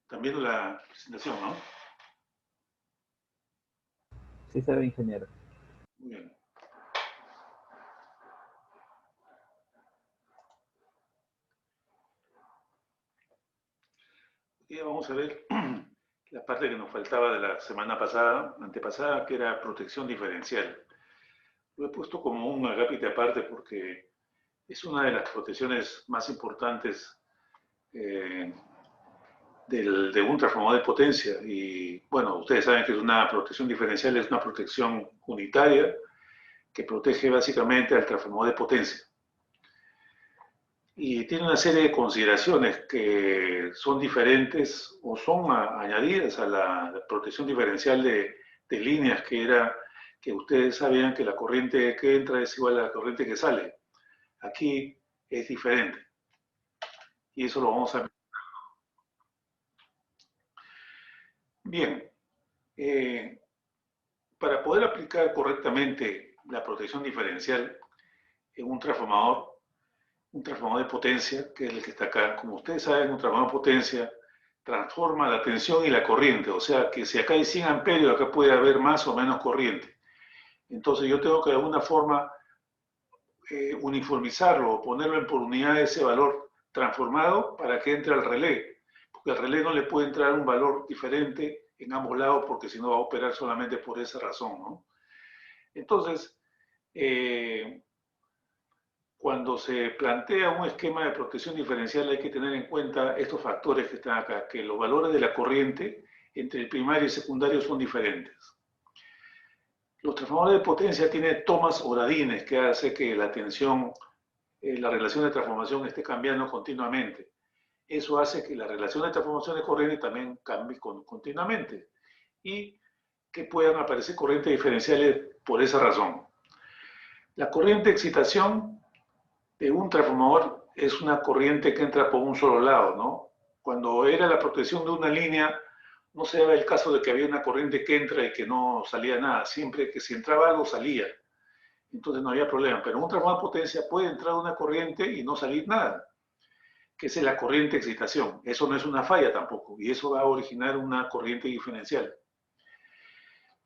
Están viendo la presentación, ¿no? Sí se ve, ingeniero. Muy bien. Y vamos a ver la parte que nos faltaba de la semana pasada, antepasada, que era protección diferencial. Lo he puesto como un agapite aparte porque es una de las protecciones más importantes eh, de un transformador de potencia. Y bueno, ustedes saben que es una protección diferencial, es una protección unitaria que protege básicamente al transformador de potencia. Y tiene una serie de consideraciones que son diferentes o son añadidas a la protección diferencial de líneas que ustedes sabían que la corriente que entra es igual a la corriente que sale. Aquí es diferente y eso lo vamos a ver. Bien, eh, para poder aplicar correctamente la protección diferencial en un transformador de potencia, que es el que está acá, como ustedes saben, un transformador de potencia transforma la tensión y la corriente, o sea que si acá hay 100 amperios, acá puede haber más o menos corriente. Entonces yo tengo que de alguna forma uniformizarlo o ponerlo en por unidad ese valor transformado para que entre al relé, porque al relé no le puede entrar un valor diferente en ambos lados porque si no va a operar solamente por esa razón, ¿no? Entonces, cuando se plantea un esquema de protección diferencial hay que tener en cuenta estos factores que están acá, que los valores de la corriente entre el primario y el secundario son diferentes. Los transformadores de potencia tienen tomas Oradines que hace que la tensión, la relación de transformación esté cambiando continuamente. Eso hace que la relación de transformación de corriente también cambie continuamente y que puedan aparecer corrientes diferenciales por esa razón. La corriente de excitación de un transformador es una corriente que entra por un solo lado, ¿no? Cuando era la protección de una línea, no se daba el caso de que había una corriente que entra y que no salía nada. Siempre que si entraba algo salía. Entonces no había problema. Pero en un transformador de potencia puede entrar una corriente y no salir nada, que es la corriente de excitación. Eso no es una falla tampoco. Y eso va a originar una corriente diferencial.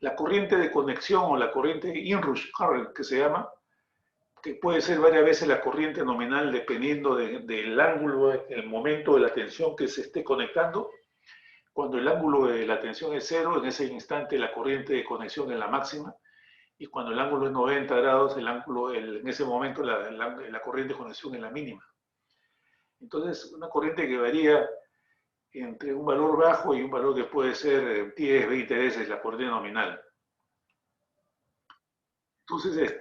La corriente de conexión o la corriente inrush current, que se llama, que puede ser varias veces la corriente nominal dependiendo del ángulo, el momento de la tensión que se esté conectando. Cuando el ángulo de la tensión es cero, en ese instante la corriente de conexión es la máxima, y cuando el ángulo es 90 grados, en ese momento la corriente de conexión es la mínima. Entonces, una corriente que varía entre un valor bajo y un valor que puede ser 10, 20 veces la corriente nominal. Entonces,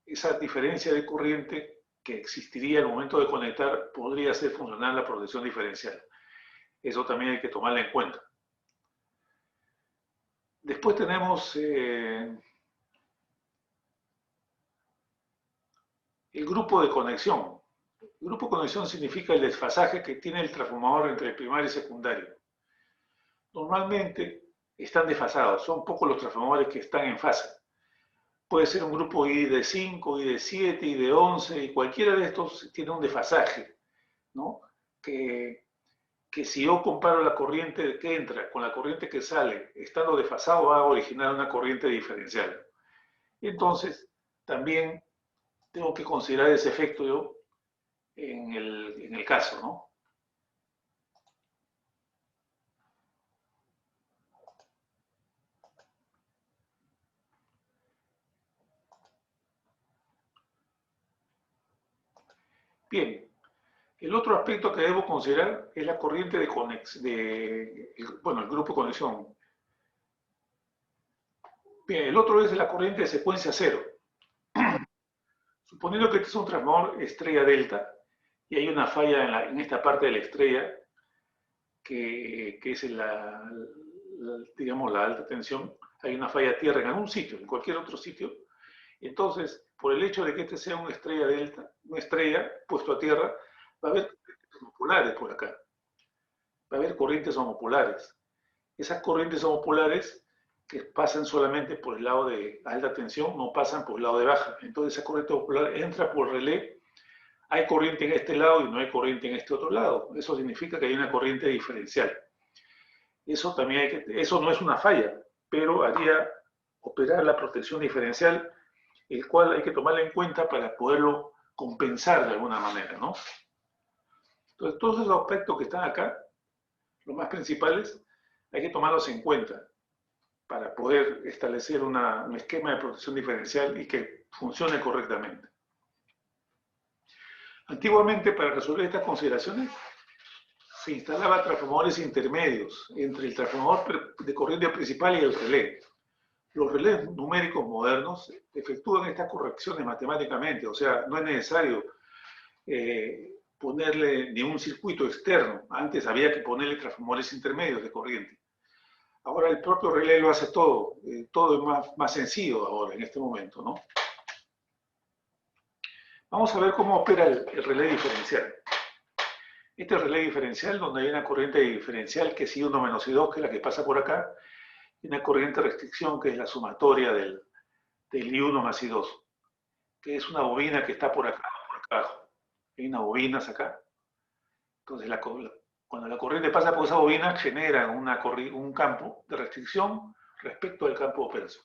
esa diferencia de corriente que existiría al momento de conectar podría hacer funcionar la protección diferencial. Eso también hay que tomarlo en cuenta. Después tenemos el grupo de conexión. El grupo de conexión significa el desfasaje que tiene el transformador entre el primario y secundario. Normalmente están desfasados, son pocos los transformadores que están en fase. Puede ser un grupo I de 5, I de 7, I de 11, y cualquiera de estos tiene un desfasaje, ¿no? Que si yo comparo la corriente que entra con la corriente que sale, estando desfasado, va a originar una corriente diferencial. Entonces, también tengo que considerar ese efecto yo en el caso, ¿no? Bien, el otro aspecto que debo considerar es la corriente de conexión, bueno, el grupo de conexión. Bien, el otro es la corriente de secuencia cero. Suponiendo que este es un transformador estrella delta y hay una falla en esta parte de la estrella, que es digamos, la alta tensión, hay una falla tierra en algún sitio, en cualquier otro sitio. Entonces, por el hecho de que este sea una estrella delta, una estrella puesto a tierra, va a haber corrientes homopolares por acá. Va a haber corrientes homopolares. Esas corrientes homopolares que pasan solamente por el lado de alta tensión, no pasan por el lado de baja. Entonces esa corriente homopolar entra por relé hay corriente en este lado y no hay corriente en este otro lado. Eso significa que hay una corriente diferencial. Eso también eso no es una falla, pero haría operar la protección diferencial, el cual hay que tomarlo en cuenta para poderlo compensar de alguna manera, ¿no? Entonces, todos esos aspectos que están acá, los más principales, hay que tomarlos en cuenta para poder establecer un esquema de protección diferencial y que funcione correctamente. Antiguamente, para resolver estas consideraciones, se instalaban transformadores intermedios entre el transformador de corriente principal y el relé. Los relés numéricos modernos efectúan estas correcciones matemáticamente, o sea, no es necesario ponerle ni un circuito externo. Antes había que ponerle transformadores intermedios de corriente. Ahora el propio relé lo hace todo, todo es más sencillo ahora, en este momento, ¿no? Vamos a ver cómo opera el relé diferencial. Este relé diferencial, donde hay una corriente diferencial que es I1 menos I2, que es la que pasa por acá, y una corriente de restricción, que es la sumatoria del I1 más I2, que es una bobina que está por acá abajo. Hay unas bobinas acá. Entonces, cuando la corriente pasa por esa bobina, genera un campo de restricción respecto al campo de operación.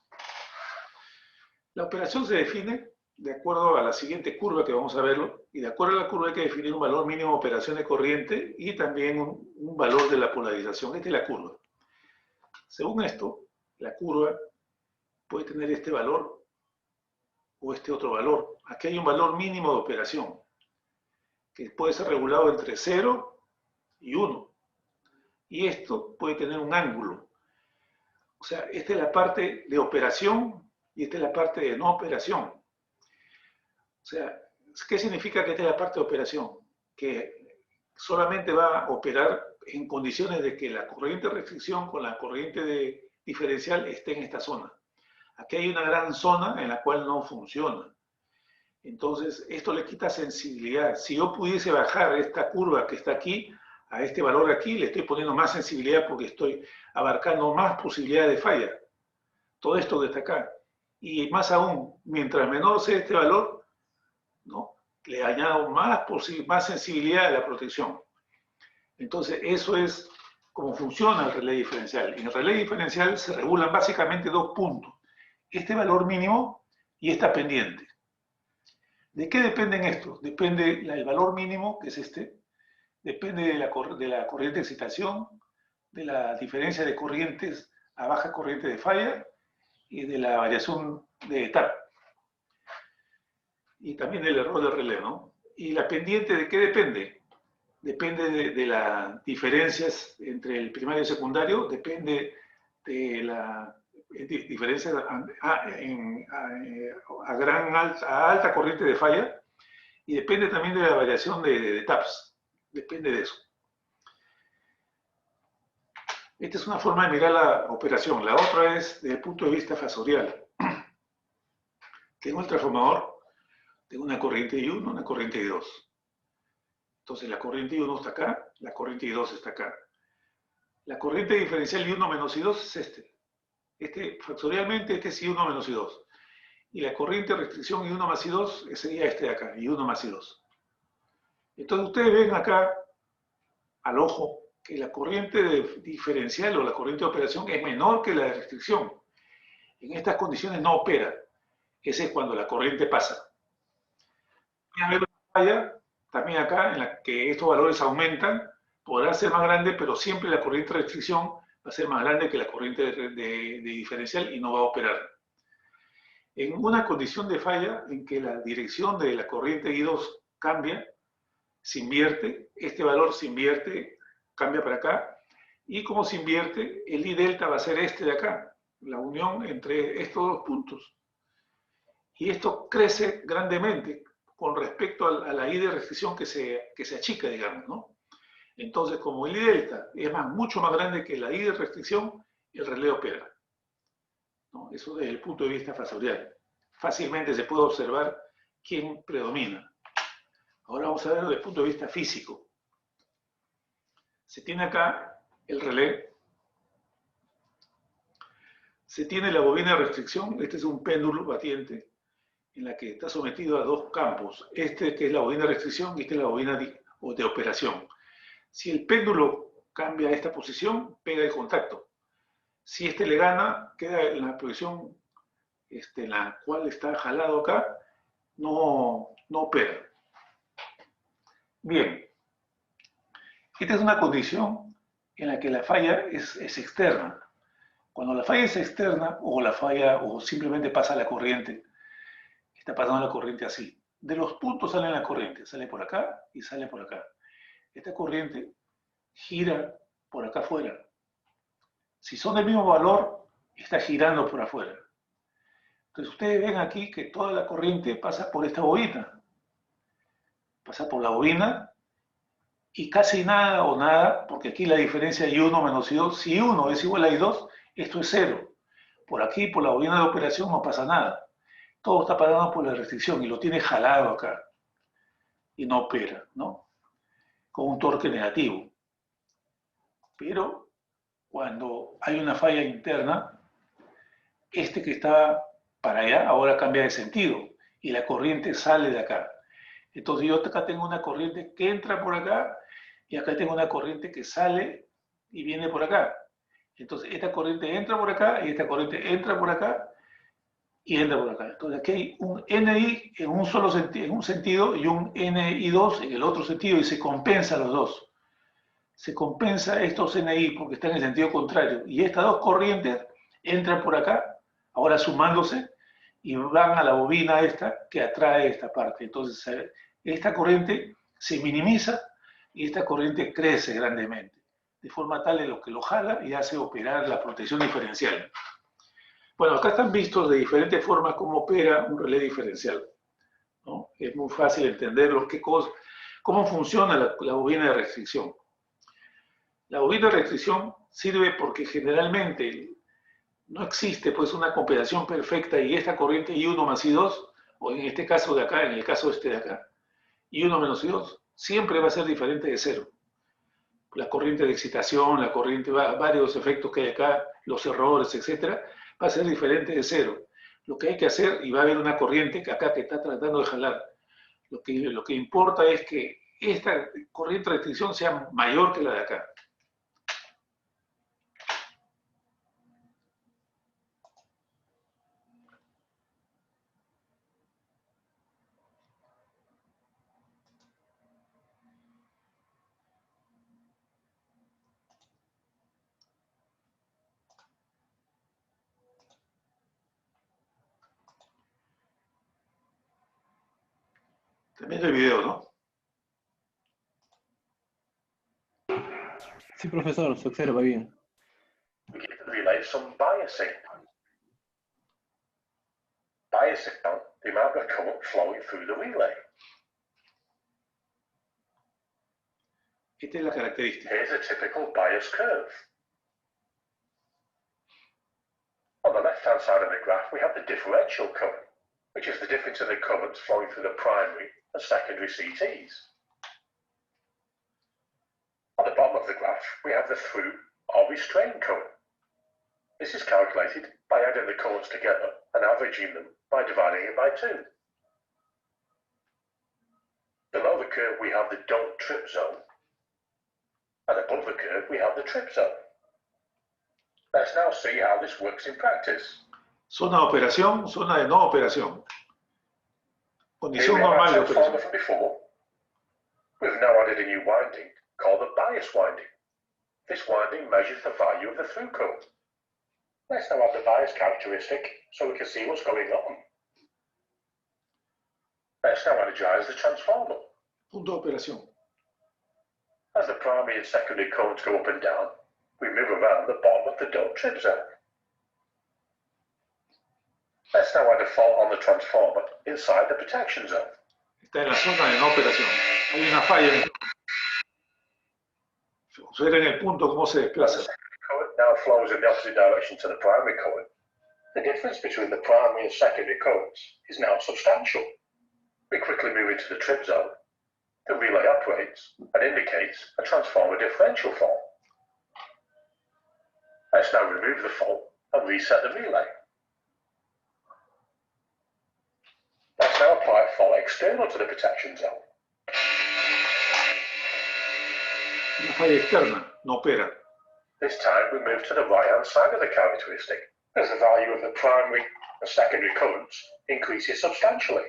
La operación se define de acuerdo a la siguiente curva que vamos a verlo, y de acuerdo a la curva hay que definir un valor mínimo de operación de corriente y también un valor de la polarización. Esta es la curva. Según esto, la curva puede tener este valor o este otro valor. Aquí hay un valor mínimo de operación, que puede ser regulado entre 0 y 1. Y esto puede tener un ángulo. O sea, esta es la parte de operación y esta es la parte de no operación. O sea, ¿qué significa que esta es la parte de operación? Que solamente va a operar en condiciones de que la corriente de restricción con la corriente de diferencial esté en esta zona. Aquí hay una gran zona en la cual no funciona. Entonces, esto le quita sensibilidad. Si yo pudiese bajar esta curva que está aquí a este valor aquí, le estoy poniendo más sensibilidad porque estoy abarcando más posibilidades de falla. Todo esto que está acá. Y más aún, mientras menor sea este valor, ¿no?, le añado más sensibilidad a la protección. Entonces, eso es cómo funciona el relé diferencial. En el relé diferencial se regulan básicamente dos puntos. Este valor mínimo y esta pendiente. ¿De qué dependen estos? Depende el valor mínimo, que es este, depende de la corriente de excitación, de la diferencia de corrientes a baja corriente de falla y de la variación de etapa. Y también del error del relé, ¿no? ¿Y la pendiente de qué depende? Depende de las diferencias entre el primario y el secundario, depende de la diferencia a alta corriente de falla y depende también de la variación de TAPS. Depende de eso. Esta es una forma de mirar la operación. La otra es desde el punto de vista fasorial. Tengo el transformador, tengo una corriente I1, una corriente I2. Entonces la corriente I1 está acá, la corriente I2 está acá. La corriente diferencial I1 menos I2 es factorialmente, este es I1 menos I2. Y la corriente de restricción I1 más I2 sería este de acá, I1 más I2. Entonces ustedes ven acá, al ojo, que la corriente diferencial o la corriente de operación es menor que la de restricción. En estas condiciones no opera. Ese es cuando la corriente pasa. Voy a ver una falla también acá en la que estos valores aumentan, podrá ser más grande, pero siempre la corriente de restricción va a ser más grande que la corriente de diferencial y no va a operar. En una condición de falla en que la dirección de la corriente I2 cambia, se invierte, este valor se invierte, cambia para acá, y como se invierte, el I delta va a ser este de acá, la unión entre estos dos puntos. Y esto crece grandemente con respecto a la I de restricción que se achica, digamos, ¿no? Entonces, como el I delta es mucho más grande que la I de restricción, el relé opera, ¿no? Eso desde el punto de vista fasorial. Fácilmente se puede observar quién predomina. Ahora vamos a ver desde el punto de vista físico. Se tiene acá el relé, se tiene la bobina de restricción, este es un péndulo batiente, en la que está sometido a dos campos, este que es la bobina de restricción y este es la bobina de operación. Si el péndulo cambia esta posición, pega el contacto. Si este le gana, queda en la posición en la cual está jalado acá, no opera. Bien, esta es una condición en la que la falla es externa. Cuando la falla es externa, o simplemente pasa la corriente, está pasando la corriente así. De los puntos sale la corriente, sale por acá y sale por acá. Esta corriente gira por acá afuera. Si son del mismo valor, está girando por afuera. Entonces ustedes ven aquí que toda la corriente pasa por esta bobina. Pasa por la bobina y casi nada o nada, porque aquí la diferencia de I1 menos I2, si I1 es igual a I2, esto es cero. Por aquí, por la bobina de operación, no pasa nada. Todo está pasando por la restricción y lo tiene jalado acá. Y no opera, ¿no? Con un torque negativo. Pero cuando hay una falla interna, este que está para allá ahora cambia de sentido y la corriente sale de acá. Entonces yo acá tengo una corriente que entra por acá y acá tengo una corriente que sale y viene por acá. Entonces esta corriente entra por acá y esta corriente entra por acá y entra por acá. Entonces aquí hay un NI en un solo sentido, en un sentido y un NI2 en el otro sentido y se compensan los dos. Se compensa estos NI porque están en el sentido contrario y estas dos corrientes entran por acá, ahora sumándose y van a la bobina esta que atrae esta parte. Entonces esta corriente se minimiza y esta corriente crece grandemente, de forma tal en lo que lo jala y hace operar la protección diferencial. Bueno, acá están vistos de diferentes formas cómo opera un relé diferencial, ¿no? Es muy fácil entender cómo funciona la bobina de restricción. La bobina de restricción sirve porque generalmente no existe pues una cooperación perfecta y esta corriente I1 más I2, o en este caso de acá, en el caso este de acá, I1 menos I2, siempre va a ser diferente de cero. La corriente de excitación, la corriente, varios efectos que hay acá, los errores, etcétera, va a ser diferente de cero. Lo que hay que hacer, y va a haber una corriente que acá que está tratando de jalar, lo que importa es que esta corriente de restricción sea mayor que la de acá. También el video, ¿no? Sí, profesor, se observa bien. We give the relay some biasing. Biasing down the amount of current flowing through the relay. Esta es la característica. Here's a typical bias curve. On the left-hand side of the graph, we have the differential current, which is the difference in the currents flowing through the primary and secondary CTs. On the bottom of the graph, we have the through or restrained current. This is calculated by adding the currents together and averaging them by dividing it by 2. Below the curve, we have the don't trip zone. And above the curve, we have the trip zone. Let's now see how this works in practice. Zona de operación, zona de no operación. Here we Condición have our normal de transformer operación. from before. We've now added a new winding called the bias winding. This winding measures the value of the through current. Let's now add the bias characteristic so we can see what's going on. Let's now energize the transformer. Punto de operación. As the primary and secondary currents go up and down, we move around the bottom of the don't trip zone. Let's now add a fault on the transformer inside the protection zone. Está en la zona de no operación. Hay una falla. Observen el punto cómo se The desplaza. secondary current now flows in the opposite direction to the primary current. The difference between the primary and secondary currents is now substantial. We quickly move into the trip zone. The relay operates and indicates a transformer differential fault. Let's now remove the fault and reset the relay. Let's now apply a fault external to the protection zone. Una falla externa no opera. This time we move to the right-hand side of the characteristic, as the value of the primary and secondary currents increases substantially.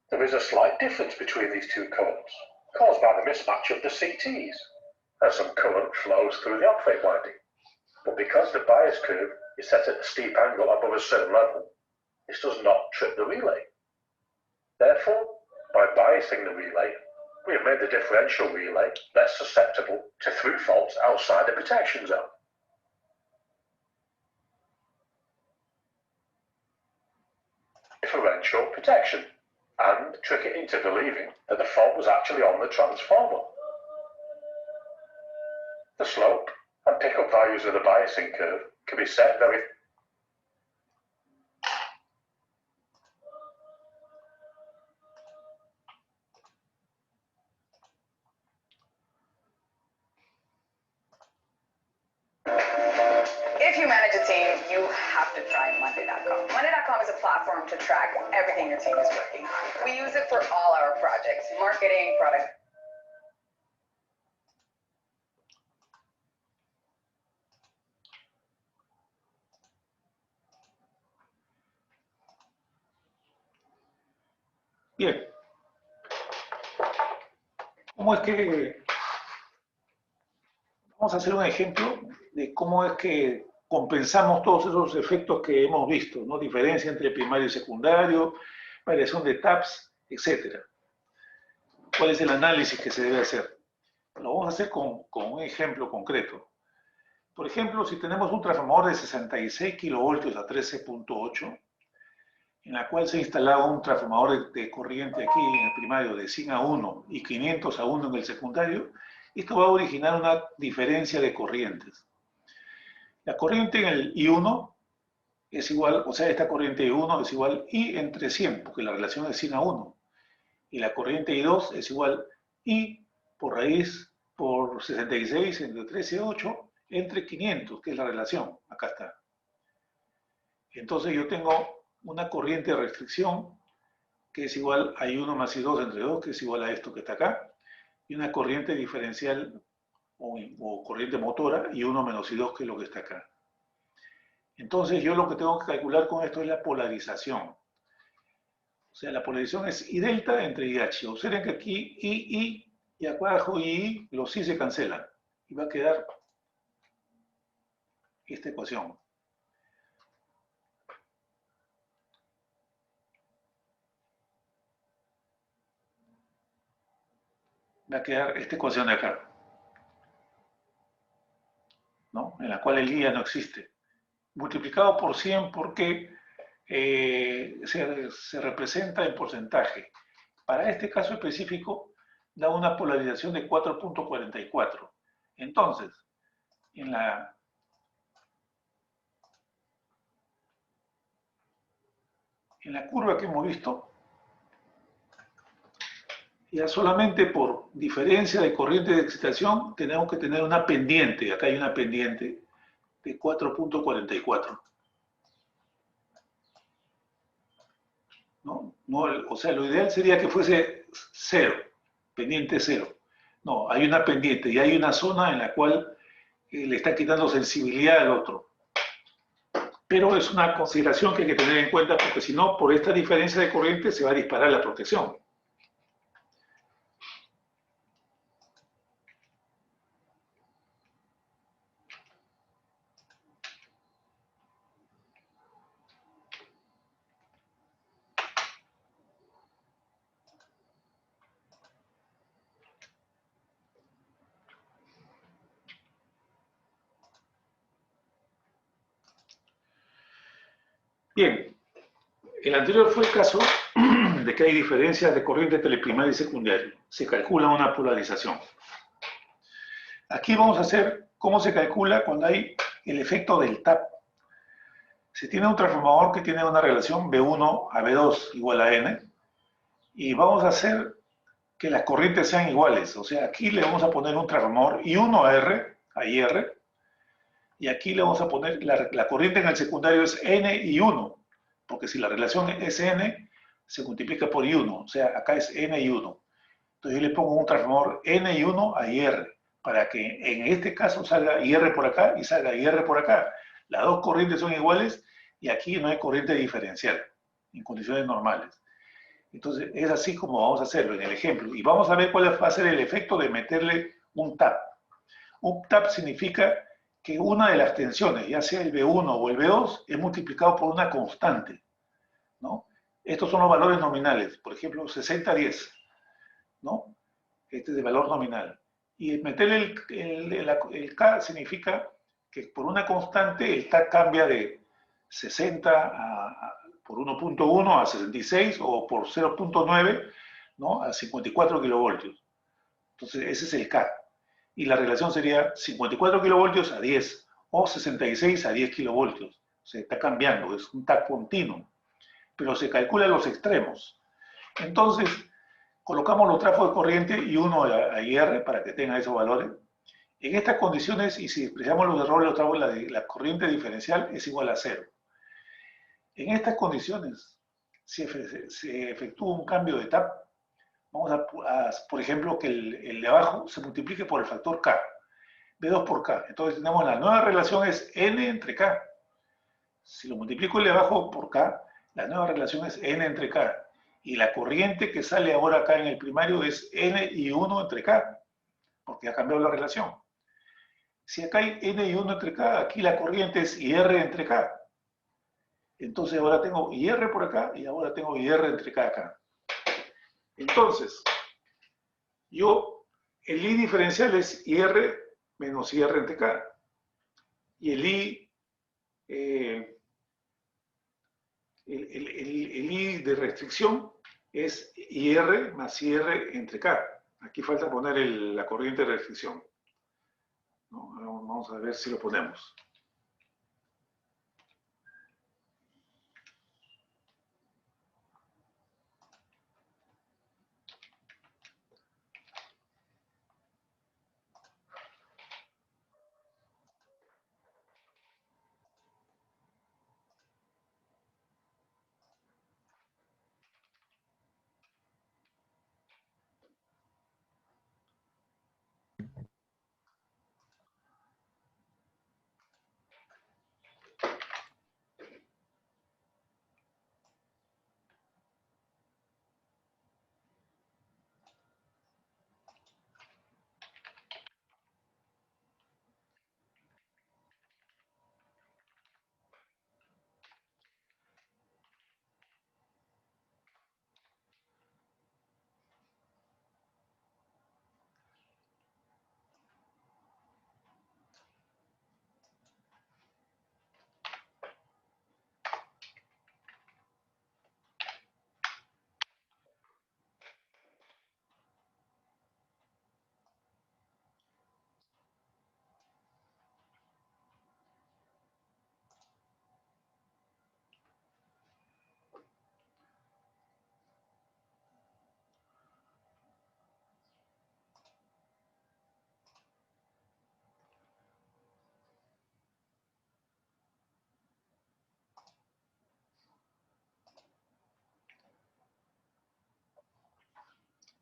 There is a slight difference between these two currents, caused by the mismatch of the CTs, as some current flows through the opposite winding. But because the bias curve is set at a steep angle above a certain level, this does not trip the relay. Therefore, by biasing the relay, we have made the differential relay less susceptible to through faults outside the protection zone. Differential protection, and trick it into believing that the fault was actually on the transformer. The slope and pickup values of the biasing curve can be set very If you manage a team, you have to try Monday.com. Monday.com is a platform to track everything your team is working on. We use it for all our projects, marketing, product. Bien. ¿Cómo es que vamos a hacer un ejemplo de cómo es que compensamos todos esos efectos que hemos visto, ¿no? Diferencia entre primario y secundario, variación de taps, etc. ¿Cuál es el análisis que se debe hacer? Lo vamos a hacer con un ejemplo concreto. Por ejemplo, si tenemos un transformador de 66 kilovoltios a 13.8, en la cual se ha instalado un transformador de corriente aquí en el primario de 100 a 1 y 500 a 1 en el secundario, esto va a originar una diferencia de corrientes. La corriente en el I1 es igual, o sea, esta corriente I1 es igual I entre 100, porque la relación es 100 a 1. Y la corriente I2 es igual I por raíz por 66 entre 13,8 entre 500, que es la relación. Acá está. Entonces yo tengo una corriente de restricción que es igual a I1 más I2 entre 2, que es igual a esto que está acá, y una corriente diferencial o corriente motora I1 menos I2, que es lo que está acá. Entonces yo lo que tengo que calcular con esto es la polarización. O sea, la polarización es I delta entre IH. Observen que aquí I y acá abajo I, los I se cancelan. Y va a quedar esta ecuación. Va a quedar esta ecuación de acá, ¿no? En la cual el I ya no existe. Multiplicado por 100 porque se representa en porcentaje. Para este caso específico da una polarización de 4.44. Entonces, en la curva que hemos visto, ya solamente por diferencia de corriente de excitación tenemos que tener una pendiente. Acá hay una pendiente de 4.44. ¿No? O sea, lo ideal sería que fuese 0, pendiente 0. No, hay una pendiente y hay una zona en la cual le está quitando sensibilidad al otro. Pero es una consideración que hay que tener en cuenta porque si no, por esta diferencia de corriente se va a disparar la protección. Bien, el anterior fue el caso de que hay diferencias de corriente entre el primario y secundario. Se calcula una polarización. Aquí vamos a hacer cómo se calcula cuando hay el efecto del tap. Se tiene un transformador que tiene una relación B1 a B2 igual a N, y vamos a hacer que las corrientes sean iguales. O sea, aquí le vamos a poner un transformador I1 a R, a IR, y aquí le vamos a poner, la corriente en el secundario es N y 1, porque si la relación es N, se multiplica por I1, o sea, acá es N1. Entonces yo le pongo un transformador N1 a IR, para que en este caso salga IR por acá y salga IR por acá. Las dos corrientes son iguales y aquí no hay corriente diferencial en condiciones normales. Entonces es así como vamos a hacerlo en el ejemplo. Y vamos a ver cuál va a ser el efecto de meterle un tap. Un tap significa que una de las tensiones, ya sea el B1 o el B2, es multiplicado por una constante, ¿no? Estos son los valores nominales, por ejemplo, 60-10, ¿no? Este es el valor nominal. Y meterle el K significa que por una constante el K cambia de 60 por 1.1 a 66 o por 0.9, ¿no? A 54 kilovoltios. Entonces ese es el K. Y la relación sería 54 kilovoltios a 10 o 66 a 10 kilovoltios. Se está cambiando, es un tap continuo, pero se calcula los extremos. Entonces, colocamos los trafos de corriente y uno a IR para que tenga esos valores. En estas condiciones, y si expresamos los errores, los trafos, la corriente diferencial es igual a 0. En estas condiciones, si se efectúa un cambio de tap, vamos por ejemplo, que el de abajo se multiplique por el factor K, B2 por K. Entonces tenemos la nueva relación es N entre K. Si lo multiplico el de abajo por K, la nueva relación es N entre K. Y la corriente que sale ahora acá en el primario es N y 1 entre K, porque ha cambiado la relación. Si acá hay N y 1 entre K, aquí la corriente es IR entre K. Entonces ahora tengo IR por acá y ahora tengo IR entre K acá. Entonces, el I diferencial es IR menos IR entre K. Y el I de restricción es IR más IR entre K. Aquí falta poner la corriente de restricción. No, vamos a ver si lo ponemos.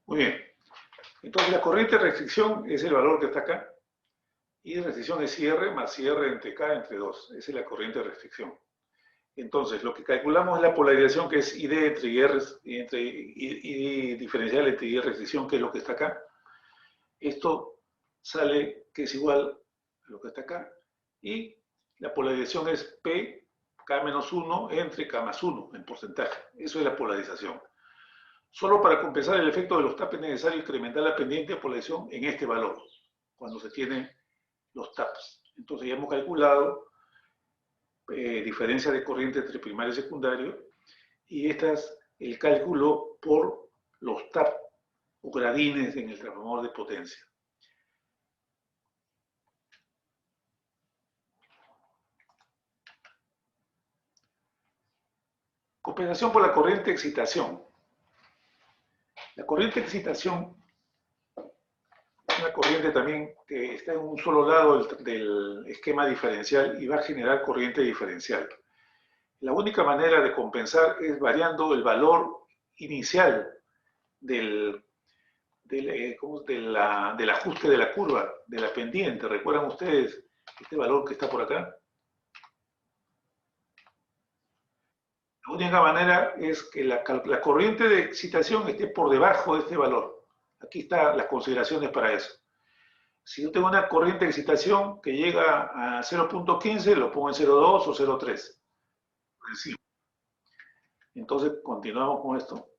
Muy bien. Entonces la corriente de restricción es el valor que está acá. Y de restricción es IR más IR entre K entre 2. Esa es la corriente de restricción. Entonces, lo que calculamos es la polarización que es ID entre IR, ID diferencial entre ID restricción, que es lo que está acá. Esto sale que es igual a lo que está acá. Y la polarización es P, K-1 entre K más 1 en porcentaje. Eso es la polarización. Solo para compensar el efecto de los taps es necesario incrementar la pendiente de polarización en este valor, cuando se tienen los taps. Entonces ya hemos calculado diferencia de corriente entre primario y secundario, y este es el cálculo por los taps o gradines en el transformador de potencia. Compensación por la corriente de excitación. La corriente de excitación es una corriente también que está en un solo lado del esquema diferencial y va a generar corriente diferencial. La única manera de compensar es variando el valor inicial del ajuste de la curva, de la pendiente. ¿Recuerdan ustedes este valor que está por acá? La única manera es que la corriente de excitación esté por debajo de este valor. Aquí están las consideraciones para eso. Si yo tengo una corriente de excitación que llega a 0.15, lo pongo en 0.2 o 0.3. Por encima. Entonces, continuamos con esto.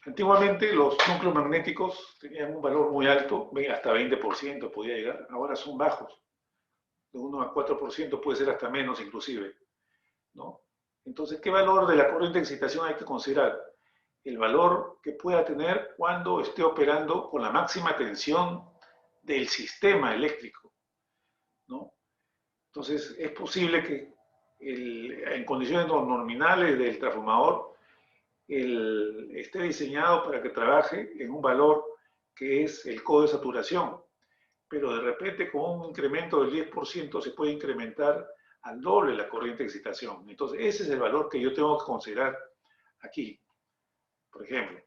Antiguamente los núcleos magnéticos tenían un valor muy alto, hasta 20% podía llegar, ahora son bajos, de 1 a 4% puede ser hasta menos inclusive, ¿no? Entonces, ¿qué valor de la corriente de excitación hay que considerar? El valor que pueda tener cuando esté operando con la máxima tensión del sistema eléctrico, ¿no? Entonces, es posible que en condiciones nominales del transformador esté diseñado para que trabaje en un valor que es el codo de saturación, pero de repente con un incremento del 10% se puede incrementar al doble la corriente de excitación. Entonces ese es el valor que yo tengo que considerar aquí. Por ejemplo,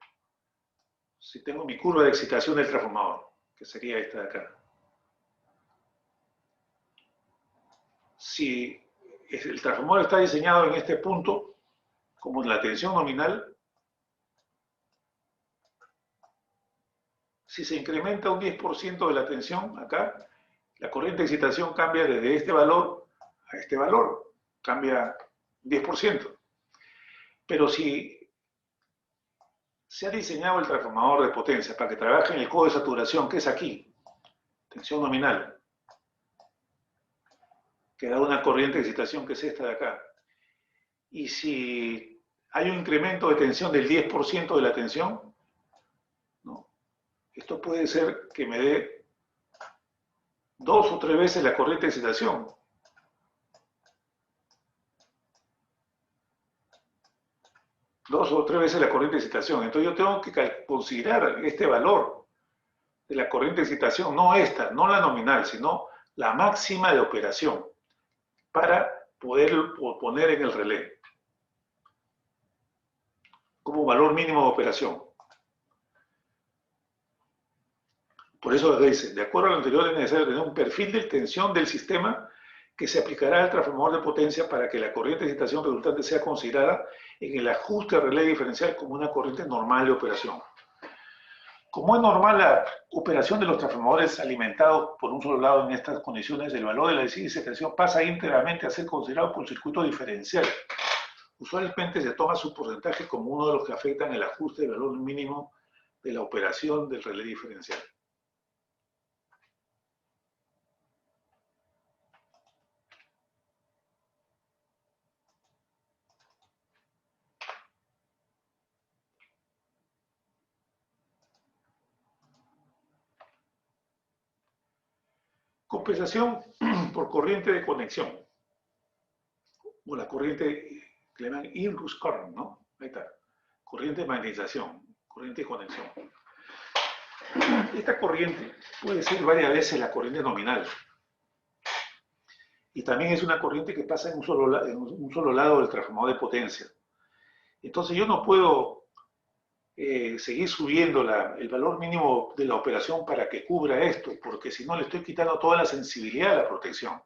si tengo mi curva de excitación del transformador, que sería esta de acá. Si el transformador está diseñado en este punto, como la tensión nominal, si se incrementa un 10% de la tensión acá, la corriente de excitación cambia desde este valor a este valor, cambia 10%. Pero si se ha diseñado el transformador de potencia para que trabaje en el codo de saturación, que es aquí, tensión nominal, que da una corriente de excitación que es esta de acá, y si hay un incremento de tensión del 10% de la tensión, ¿no? Esto puede ser que me dé 2 o 3 veces la corriente de excitación. Dos o 3 veces la corriente de excitación. Entonces yo tengo que considerar este valor de la corriente de excitación, no esta, no la nominal, sino la máxima de operación, para poder poner en el relé como valor mínimo de operación. Por eso dice, de acuerdo a lo anterior es necesario tener un perfil de tensión del sistema que se aplicará al transformador de potencia para que la corriente de excitación resultante sea considerada en el ajuste de relé diferencial como una corriente normal de operación. Como es normal la operación de los transformadores alimentados por un solo lado en estas condiciones, el valor de la excitación pasa íntegramente a ser considerado por un circuito diferencial. Usualmente se toma su porcentaje como uno de los que afectan el ajuste del valor mínimo de la operación del relé diferencial. Compensación por corriente de conexión, o la corriente que le llaman inrush current, ¿no? Ahí está, corriente de magnetización, corriente de conexión. Esta corriente puede ser varias veces la corriente nominal, y también es una corriente que pasa en un solo lado del transformador de potencia. Entonces yo no puedo seguir subiendo el valor mínimo de la operación para que cubra esto, porque si no le estoy quitando toda la sensibilidad a la protección,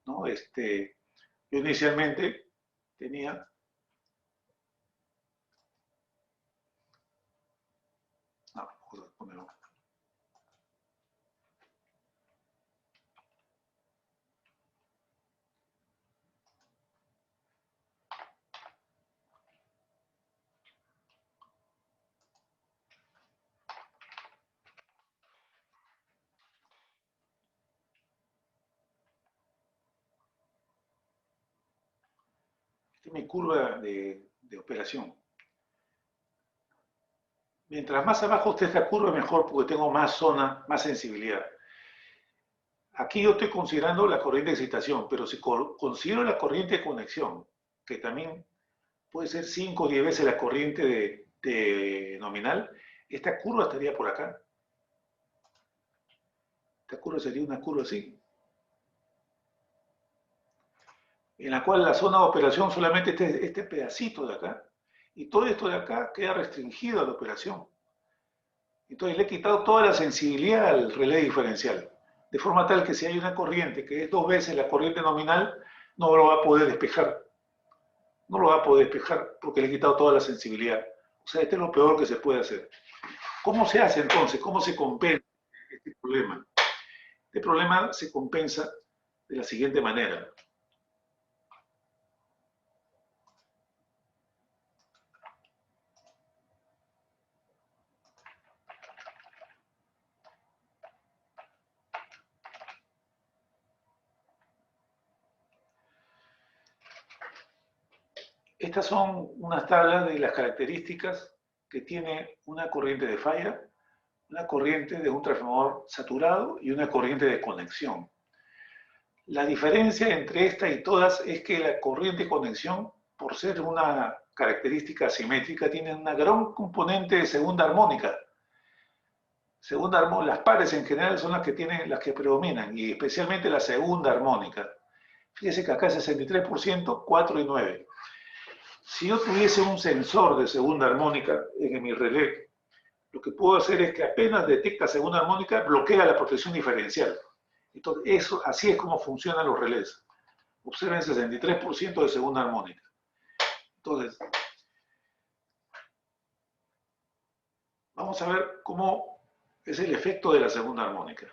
¿no? Yo inicialmente tenía vamos a ponerlo. Esta es mi curva de operación. Mientras más abajo esté esta curva, mejor, porque tengo más zona, más sensibilidad. Aquí yo estoy considerando la corriente de excitación, pero si considero la corriente de conexión, que también puede ser 5 o 10 veces la corriente de nominal, esta curva estaría por acá. Esta curva sería una curva así, en la cual la zona de operación solamente este pedacito de acá, y todo esto de acá queda restringido a la operación. Entonces le he quitado toda la sensibilidad al relé diferencial, de forma tal que si hay una corriente que es 2 veces la corriente nominal, no lo va a poder despejar. No lo va a poder despejar porque le he quitado toda la sensibilidad. O sea, este es lo peor que se puede hacer. ¿Cómo se hace entonces? ¿Cómo se compensa este problema? Este problema se compensa de la siguiente manera. Estas son unas tablas de las características que tiene una corriente de falla, una corriente de un transformador saturado y una corriente de conexión. La diferencia entre esta y todas es que la corriente de conexión, por ser una característica asimétrica, tiene una gran componente de segunda armónica. Las pares en general son las que predominan, y especialmente la segunda armónica. Fíjese que acá es 63%, 4 y 9. Si yo tuviese un sensor de segunda armónica en mi relé, lo que puedo hacer es que apenas detecta segunda armónica, bloquea la protección diferencial. Entonces, así es como funcionan los relés. Observen 63% de segunda armónica. Entonces, vamos a ver cómo es el efecto de la segunda armónica.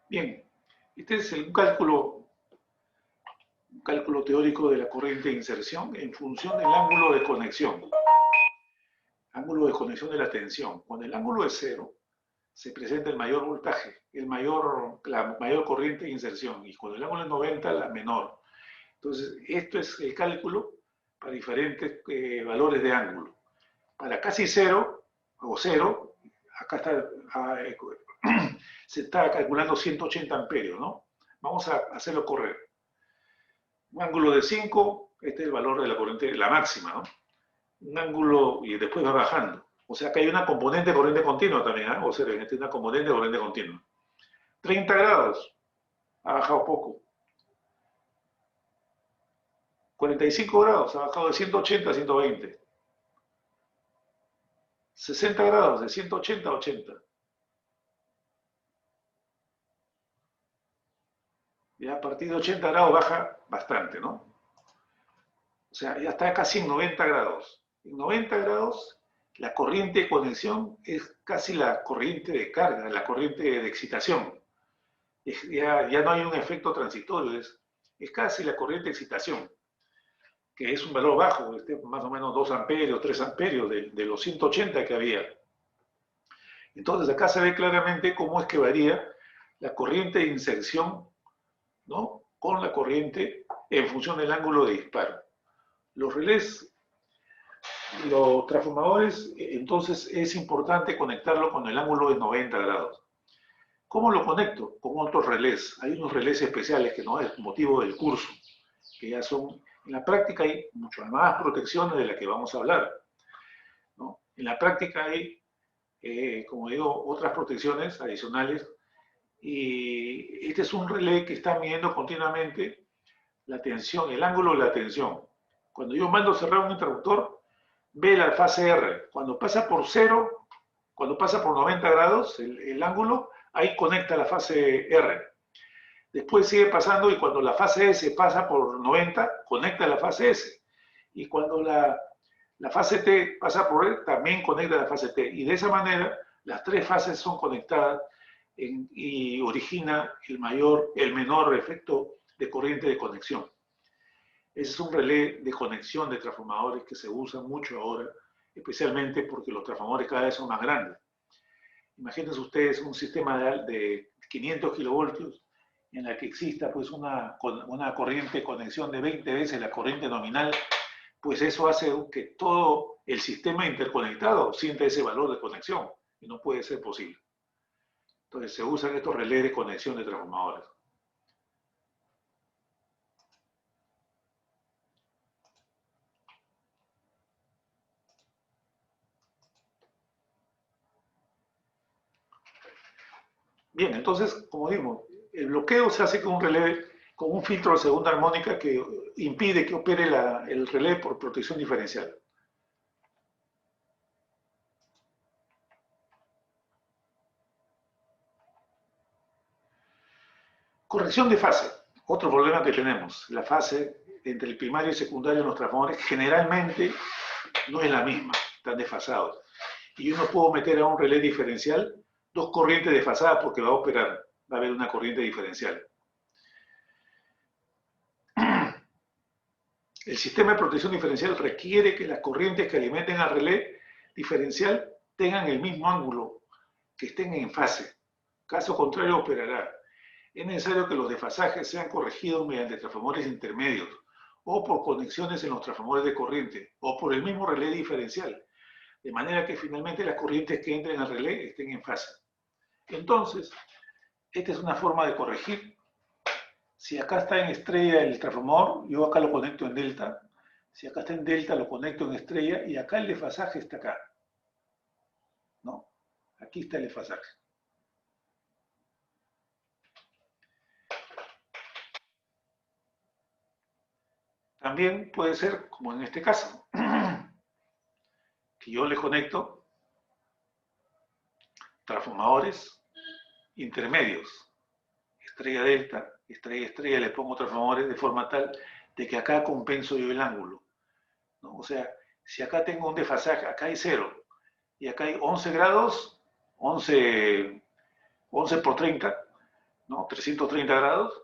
Bien, este es un cálculo teórico de la corriente de inserción en función del ángulo de conexión. Ángulo de conexión de la tensión. Cuando el ángulo es 0, se presenta el mayor voltaje, la mayor corriente de inserción, y cuando el ángulo es 90, la menor. Entonces, esto es el cálculo para diferentes valores de ángulo. Para casi 0, o 0, acá está, se está calculando 180 amperios, ¿no? Vamos a hacerlo correr. Un ángulo de 5, este es el valor de la corriente, la máxima, ¿no? Un ángulo, y después va bajando. O sea que hay una componente de corriente continua también, ¿eh? Observen, esta es una componente de corriente continua. 30 grados, ha bajado poco. 45 grados, ha bajado de 180 a 120. 60 grados, de 180 a 80. Ya a partir de 80 grados baja bastante, ¿no? O sea, ya está casi en 90 grados. En 90 grados, la corriente de conexión es casi la corriente de carga, la corriente de excitación. Ya no hay un efecto transitorio, es casi la corriente de excitación, que es un valor bajo, más o menos 2 amperios, 3 amperios de los 180 que había. Entonces acá se ve claramente cómo es que varía la corriente de inserción, ¿no?, con la corriente en función del ángulo de disparo. Los relés, los transformadores, entonces es importante conectarlo con el ángulo de 90 grados. ¿Cómo lo conecto? Con otros relés. Hay unos relés especiales que no es motivo del curso, que ya son, en la práctica hay muchas más protecciones de las que vamos a hablar, ¿no? En la práctica hay, como digo, otras protecciones adicionales, y este es un relé que está midiendo continuamente la tensión, el ángulo de la tensión. Cuando yo mando cerrar un interruptor, ve la fase R. Cuando pasa por 0, cuando pasa por 90 grados, el ángulo, ahí conecta la fase R. Después sigue pasando y cuando la fase S pasa por 90, conecta la fase S. Y cuando la fase T pasa por R, también conecta la fase T. Y de esa manera, las tres fases son conectadas y origina el menor efecto de corriente de conexión. Ese es un relé de conexión de transformadores que se usa mucho ahora, especialmente porque los transformadores cada vez son más grandes. Imagínense ustedes un sistema de 500 kilovoltios en la que exista pues una corriente de conexión de 20 veces la corriente nominal, pues eso hace que todo el sistema interconectado sienta ese valor de conexión y no puede ser posible. Entonces se usan estos relés de conexión de transformadores. Bien, entonces, como digo, el bloqueo se hace con un relé, con un filtro de segunda armónica que impide que opere el relé por protección diferencial. Corrección de fase. Otro problema que tenemos. La fase entre el primario y secundario en los transformadores generalmente no es la misma, están desfasados. Y yo no puedo meter a un relé diferencial dos corrientes desfasadas porque va a operar, va a haber una corriente diferencial. El sistema de protección diferencial requiere que las corrientes que alimenten al relé diferencial tengan el mismo ángulo, que estén en fase. Caso contrario, operará. Es necesario que los desfasajes sean corregidos mediante transformadores intermedios, o por conexiones en los transformadores de corriente, o por el mismo relé diferencial, de manera que finalmente las corrientes que entren al relé estén en fase. Entonces, esta es una forma de corregir. Si acá está en estrella el transformador, yo acá lo conecto en delta. Si acá está en delta, lo conecto en estrella, y acá el desfasaje está acá. ¿No? Aquí está el desfasaje. También puede ser, como en este caso, que yo le conecto transformadores intermedios, estrella delta, estrella, le pongo transformadores de forma tal de que acá compenso yo el ángulo, ¿no? O sea, si acá tengo un desfasaje, acá hay 0, y acá hay 11 grados, 11 por 30, ¿no? 330 grados,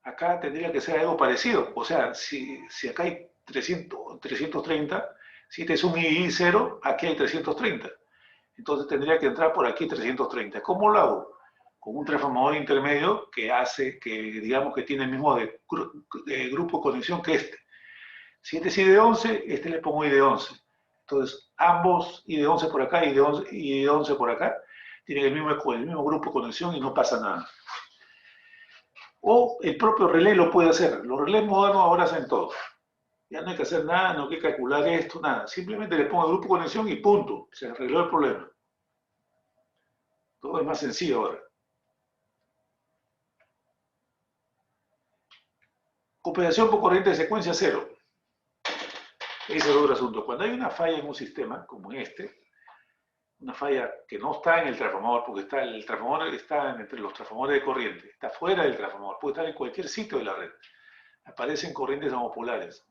acá tendría que ser algo parecido. O sea, si acá hay 330, si este es un I0, aquí hay 330. Entonces tendría que entrar por aquí 330. ¿Cómo lo hago? Con un transformador intermedio que hace, que digamos que tiene el mismo grupo de conexión que este. Si este es I de 11, este le pongo I de 11. Entonces, ambos I de 11 por acá y de 11 por acá tienen el mismo grupo de conexión y no pasa nada. O el propio relé lo puede hacer. Los relés modernos ahora hacen todo. Ya no hay que hacer nada, no hay que calcular esto, nada. Simplemente le pongo el grupo de conexión y punto. Se arregló el problema. Todo es más sencillo ahora. Operación por corriente de secuencia 0. Ese es otro asunto. Cuando hay una falla en un sistema, como este, una falla que no está en el transformador, porque el transformador está entre los transformadores de corriente, está fuera del transformador, puede estar en cualquier sitio de la red. Aparecen corrientes homopolares.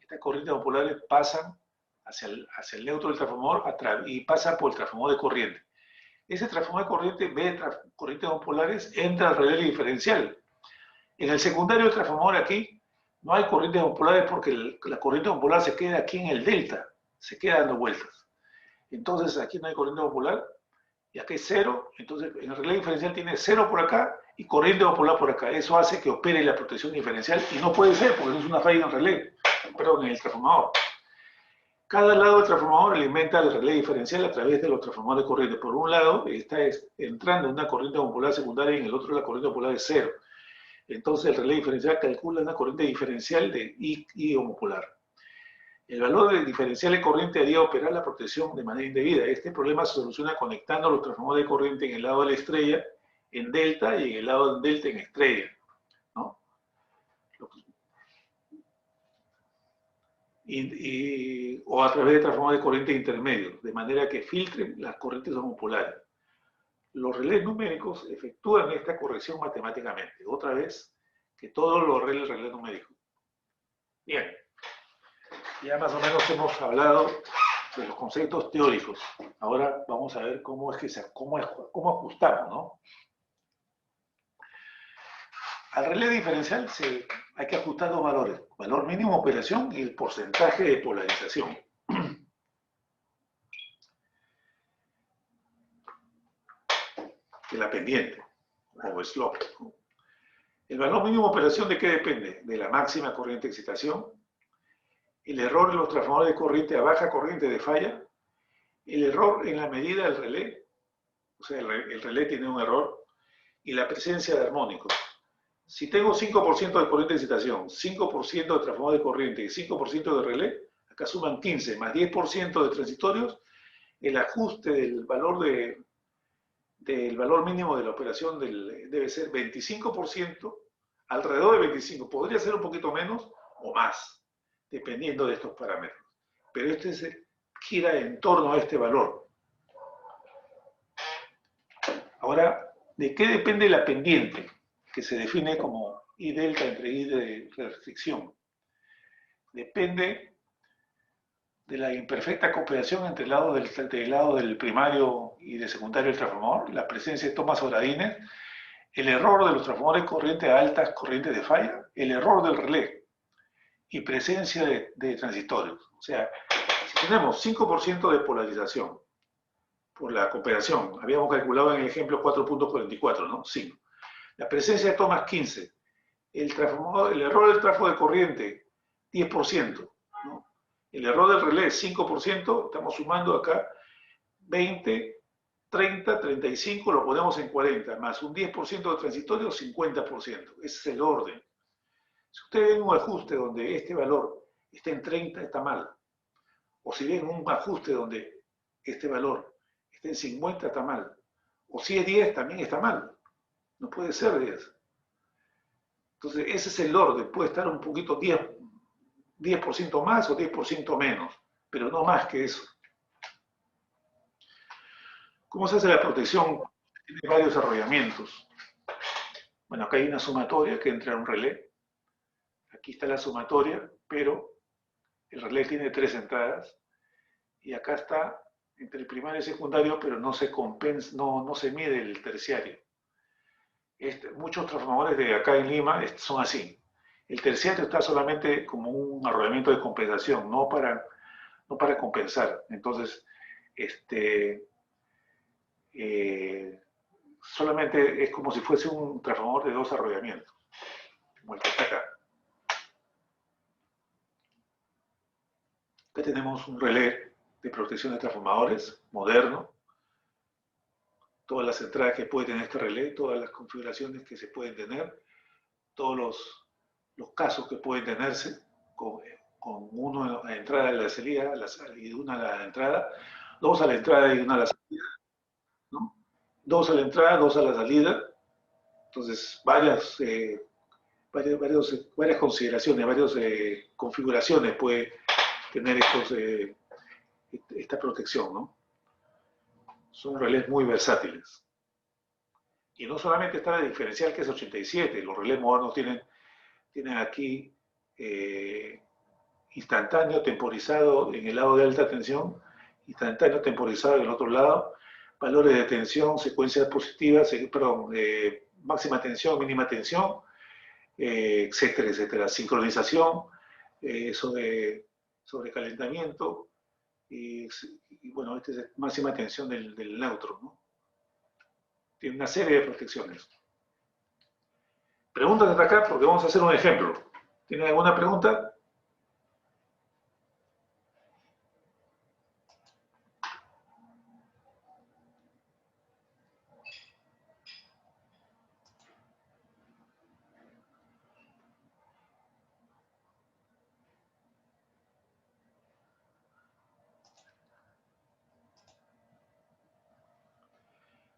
Estas corrientes homopolares pasan hacia el neutro del transformador y pasan por el transformador de corriente. Ese transformador de corriente ve corrientes homopolares, entra al relé diferencial. En el secundario del transformador aquí no hay corrientes homopolares porque la corriente homopolar se queda aquí en el delta, se queda dando vueltas. Entonces aquí no hay corriente homopolar y acá es 0, entonces en el relé diferencial tiene 0 por acá y corriente homopolar por acá. Eso hace que opere la protección diferencial y no puede ser porque es una falla en el relé, perdón, en el transformador. Cada lado del transformador alimenta el relé diferencial a través de los transformadores de corriente. Por un lado está entrando una corriente homopolar secundaria y en el otro la corriente homopolar es 0. Entonces el relé diferencial calcula una corriente diferencial de I homopolar. El valor del diferencial de corriente haría operar la protección de manera indebida. Este problema se soluciona conectando los transformadores de corriente en el lado de la estrella en delta y en el lado de delta en estrella, ¿no? O a través de transformadores de corriente intermedios, de manera que filtren las corrientes homopolares. Los relés numéricos efectúan esta corrección matemáticamente. Otra vez, que todos los relés numéricos. Bien, ya más o menos hemos hablado de los conceptos teóricos. Ahora vamos a ver cómo ajustamos, ¿no? Al relé diferencial hay que ajustar dos valores: valor mínimo de operación y el porcentaje de polarización. De la pendiente, o slope. El valor mínimo de operación, ¿de qué depende? De la máxima corriente de excitación, el error en los transformadores de corriente a baja corriente de falla, el error en la medida del relé, o sea, el relé tiene un error, y la presencia de armónicos. Si tengo 5% de corriente de excitación, 5% de transformador de corriente y 5% de relé, acá suman 15, más 10% de transitorios, el ajuste del valor mínimo de la operación debe ser 25%, alrededor de 25%, podría ser un poquito menos o más, dependiendo de estos parámetros. Pero este gira en torno a este valor. Ahora, ¿de qué depende la pendiente? Que se define como I delta entre I de restricción. Depende de la imperfecta cooperación entre el lado del primario y del secundario del transformador, la presencia de tomas Oradines, el error de los transformadores de corriente a altas corrientes de falla, el error del relé y presencia de transitorios. O sea, si tenemos 5% de polarización por la cooperación, habíamos calculado en el ejemplo 4.44, ¿no? 5. La presencia de tomas 15, el error del trafo de corriente 10%, ¿no? El error del relé 5%, estamos sumando acá 20, 30, 35, lo ponemos en 40, más un 10% de transitorio, 50%. Ese es el orden. Si usted ve un ajuste donde este valor está en 30, está mal. O si ven un ajuste donde este valor está en 50, está mal. O si es 10, también está mal. No puede ser 10. Entonces, ese es el orden. Puede estar un poquito 10% más o 10% menos, pero no más que eso. ¿Cómo se hace la protección? Tiene varios arrollamientos. Bueno, acá hay una sumatoria que entra a un relé. Aquí está la sumatoria, pero el relé tiene 3 entradas. Y acá está entre el primario y el secundario, pero no se compensa, no se mide el terciario. Muchos transformadores de acá en Lima son así. El terciario está solamente como un arrollamiento de compensación, no para compensar. Entonces, solamente es como si fuese un transformador de 2 arrollamientos, como el que está acá. Acá tenemos un relé de protección de transformadores moderno, todas las entradas que puede tener este relé, todas las configuraciones que se pueden tener, todos los casos que pueden tenerse, con uno a la entrada y la salida, y una a la entrada, 2 a la entrada y una a la salida, ¿no? 2 a la entrada, 2 a la salida. Entonces, varias consideraciones, varias configuraciones puede tener esta protección, ¿no? Son relés muy versátiles. Y no solamente está el diferencial que es 87, los relés modernos tienen aquí instantáneo temporizado en el lado de alta tensión, instantáneo temporizado en el otro lado, valores de tensión, secuencias positivas, máxima tensión, mínima tensión, etcétera, etcétera. Sincronización, sobrecalentamiento, y bueno, esta es máxima tensión del neutro, ¿no? Tiene una serie de protecciones. Preguntas hasta acá porque vamos a hacer un ejemplo. ¿Tienen alguna pregunta?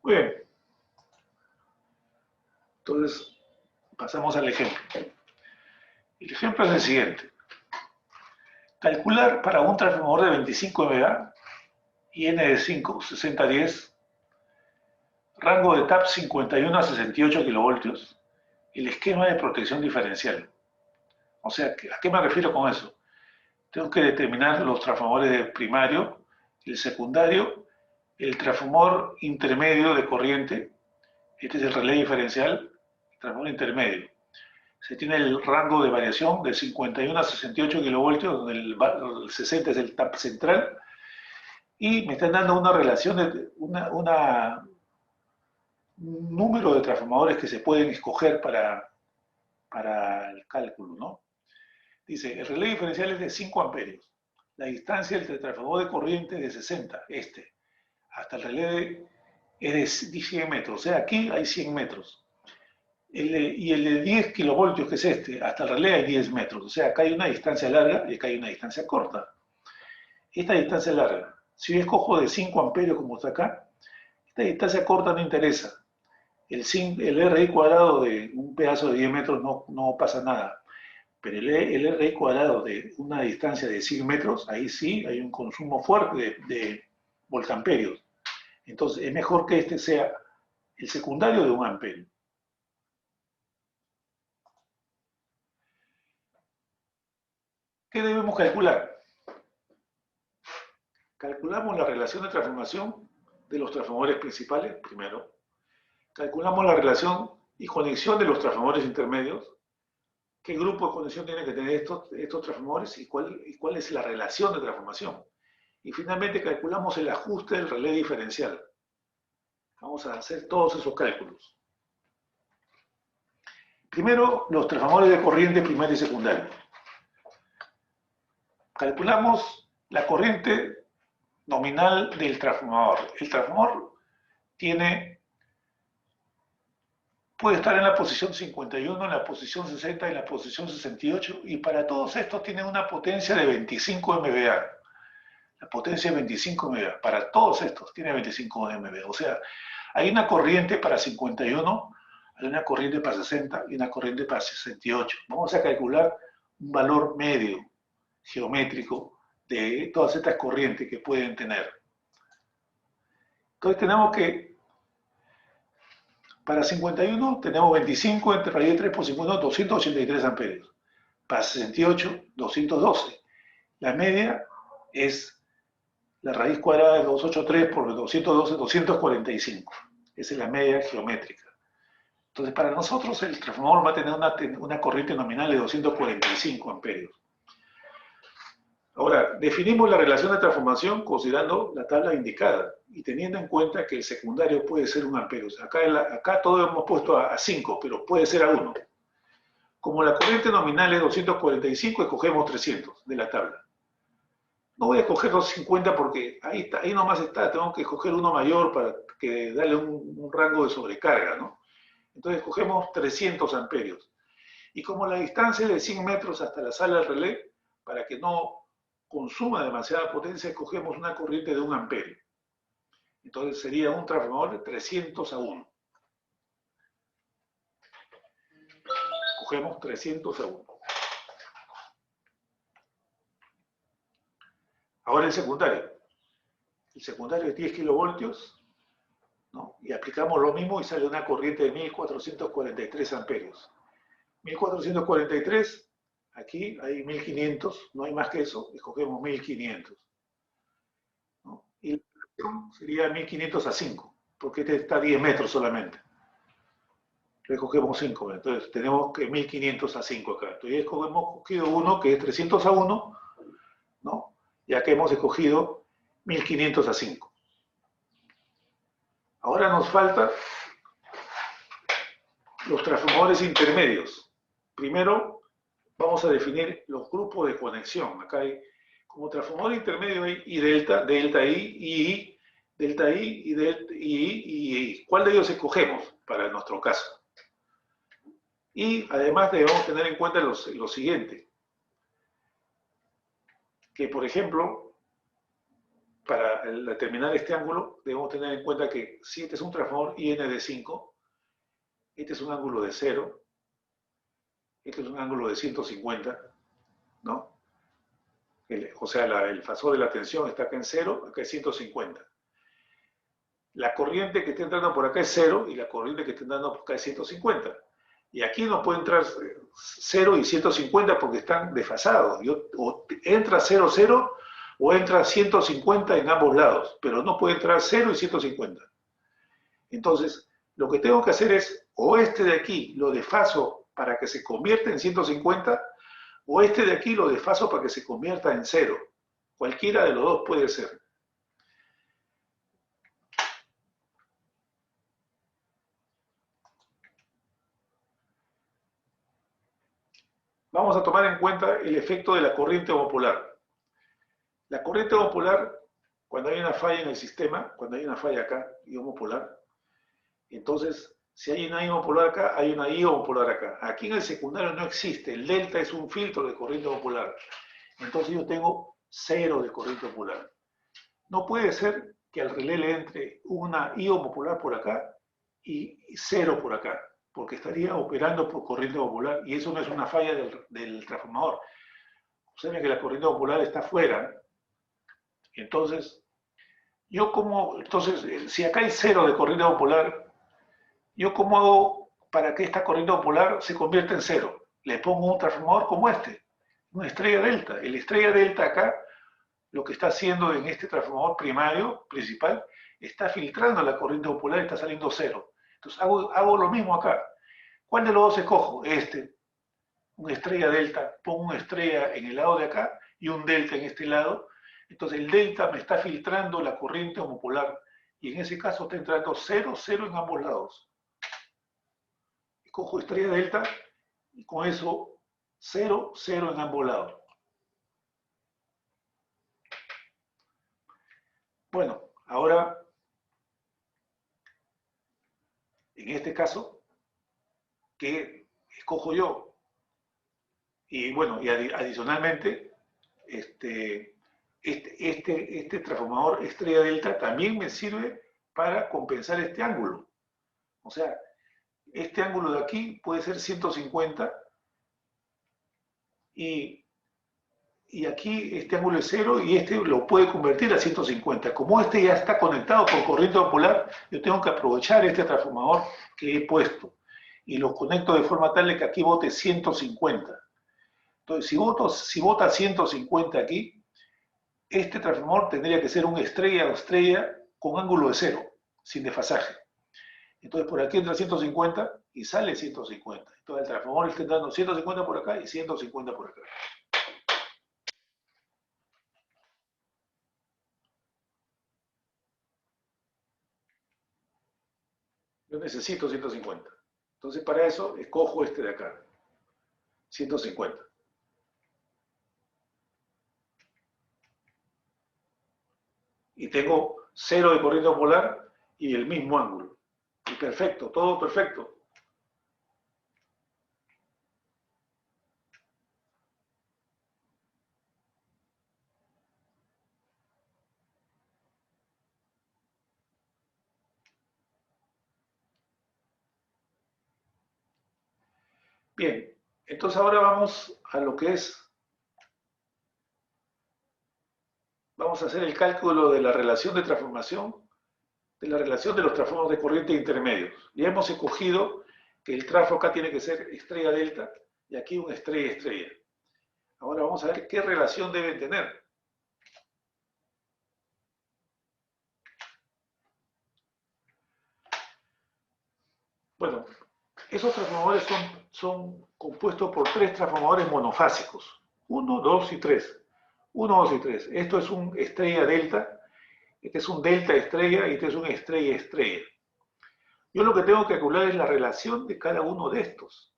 Muy bien. Entonces, pasamos al ejemplo. El ejemplo es el siguiente. Calcular para un transformador de 25 MVA y N de 5, 60-10, rango de TAP 51 a 68 kilovoltios, el esquema de protección diferencial. O sea, ¿a qué me refiero con eso? Tengo que determinar los transformadores de primario, el secundario, el transformador intermedio de corriente, este es el relé diferencial, el transformador intermedio. Se tiene el rango de variación de 51 a 68 kilovoltios, donde el 60 es el TAP central, y me están dando una relación de un número de transformadores que se pueden escoger para para el cálculo, ¿no? Dice, el relé diferencial es de 5 amperios. La distancia del transformador de corriente es de 60, hasta el relé es de 100 metros. O sea, aquí hay 100 metros. Y el de 10 kilovoltios, que es hasta el relé hay 10 metros. O sea, acá hay una distancia larga y acá hay una distancia corta. Esta distancia larga, si yo escojo de 5 amperios como está acá, esta distancia corta no interesa. El RI cuadrado de un pedazo de 10 metros no pasa nada. Pero el RI cuadrado de una distancia de 100 metros, ahí sí hay un consumo fuerte de voltamperios. Entonces es mejor que este sea el secundario de 1 amperio. ¿Qué debemos calcular? Calculamos la relación de transformación de los transformadores principales, primero. Calculamos la relación y conexión de los transformadores intermedios. ¿Qué grupo de conexión tienen que tener estos transformadores y cuál es la relación de transformación? Y finalmente calculamos el ajuste del relé diferencial. Vamos a hacer todos esos cálculos. Primero, los transformadores de corriente primaria y secundaria. Calculamos la corriente nominal del transformador. El transformador puede estar en la posición 51, en la posición 60, en la posición 68, y para todos estos tienen una potencia de 25 MVA. La potencia es 25 MVA. Para todos estos tiene 25 MVA. O sea, hay una corriente para 51, hay una corriente para 60 y una corriente para 68. Vamos a calcular un valor medio geométrico de todas estas corrientes que pueden tener. Entonces tenemos que, para 51 tenemos 25 entre raíz de 3 por 51, 283 amperios. Para 68, 212. La media es la raíz cuadrada de 283 por 212, 245. Esa es la media geométrica. Entonces, para nosotros el transformador va a tener una corriente nominal de 245 amperios. Ahora, definimos la relación de transformación considerando la tabla indicada y teniendo en cuenta que el secundario puede ser 1 amperio. O sea, acá todo hemos puesto a 5, pero puede ser a 1. Como la corriente nominal es 245, escogemos 300 de la tabla. No voy a escoger 250 porque ahí nomás está, tengo que escoger uno mayor para darle un rango de sobrecarga, ¿no? Entonces escogemos 300 amperios. Y como la distancia es de 100 metros hasta la sala del relé, para que no consuma demasiada potencia, escogemos una corriente de 1 amperio. Entonces sería un transformador de 300 a 1. Escogemos 300 a 1. Ahora el secundario. El secundario es 10 kilovoltios, ¿no? Y aplicamos lo mismo y sale una corriente de 1443 amperios. 1443, aquí hay 1500, no hay más que eso, escogemos 1500. ¿No? Y la relación sería 1500 a 5, porque este está a 10 metros solamente. Le escogemos 5, entonces tenemos que 1500 a 5 acá. Entonces hemos escogido uno que es 300 a 1, ¿no? Ya que hemos escogido 1500 a 5. Ahora nos faltan los transformadores intermedios. Primero vamos a definir los grupos de conexión. Acá hay, como transformador intermedio hay I delta, delta I, delta I y delta I. ¿Cuál de ellos escogemos para nuestro caso? Y además debemos tener en cuenta lo siguiente. Que por ejemplo, para determinar este ángulo, debemos tener en cuenta que si este es un transformador IN de 5, este es un ángulo de 0, este es un ángulo de 150, ¿no? O sea, el fasor de la tensión está acá en 0, acá es 150. La corriente que está entrando por acá es 0 y la corriente que está entrando por acá es 150. Y aquí no puede entrar 0 y 150 porque están desfasados. O entra 0, 0 o entra 150 en ambos lados, pero no puede entrar 0 y 150. Entonces, lo que tengo que hacer es, o este de aquí lo desfaso para que se convierta en 150, o este de aquí lo desfaso para que se convierta en 0. Cualquiera de los dos puede ser. vamos a tomar en cuenta el efecto de la corriente homopolar. La corriente homopolar, cuando hay una falla en el sistema, cuando hay una falla acá, y homopolar, entonces, si hay una I homopolar acá, hay una I homopolar acá. Aquí en el secundario no existe, el delta es un filtro de corriente homopolar. Entonces yo tengo 0 de corriente homopolar. No puede ser que al relé le entre una I homopolar por acá y 0 por acá, porque estaría operando por corriente homopolar y eso no es una falla del transformador. Observen que la corriente homopolar está fuera. Entonces, si acá hay 0 de corriente homopolar, ¿yo cómo hago para que esta corriente homopolar se convierta en 0? Le pongo un transformador como este, una estrella delta. El estrella delta acá, lo que está haciendo en este transformador primario, principal, está filtrando la corriente homopolar y está saliendo 0. Entonces hago lo mismo acá. ¿Cuál de los dos escojo? Una estrella delta, pongo una estrella en el lado de acá y un delta en este lado. Entonces el delta me está filtrando la corriente homopolar y en ese caso está entrando 0, 0 en ambos lados. Cojo estrella delta y con eso 0, 0 en ambos lados. Bueno, ahora, en este caso, ¿qué escojo yo? Y bueno, y adicionalmente, este transformador estrella delta también me sirve para compensar este ángulo. O sea, este ángulo de aquí puede ser 150 y aquí este ángulo es 0 y este lo puede convertir a 150. Como este ya está conectado por corriente homopolar, yo tengo que aprovechar este transformador que he puesto y lo conecto de forma tal de que aquí bote 150. Entonces, si bota 150 aquí, este transformador tendría que ser un estrella o estrella con ángulo de 0, sin desfasaje. Entonces por aquí entra 150 y sale 150. Entonces el transformador está entrando 150 por acá y 150 por acá. Yo necesito 150. Entonces para eso escojo este de acá, 150. Y tengo 0 de corriente homopolar y el mismo ángulo. Y perfecto, todo perfecto. Bien, entonces ahora vamos a lo que es, vamos a hacer el cálculo de la relación de transformación, de la relación de los transformadores de corriente intermedios. Ya hemos escogido que el trafo acá tiene que ser estrella delta y aquí una estrella estrella. Ahora vamos a ver qué relación deben tener. Bueno, esos transformadores son compuestos por 3 transformadores monofásicos. 1, 2 y 3. 1, 2 y 3. Esto es un estrella delta, este es un delta estrella y este es un estrella estrella. Yo lo que tengo que calcular es la relación de cada uno de estos.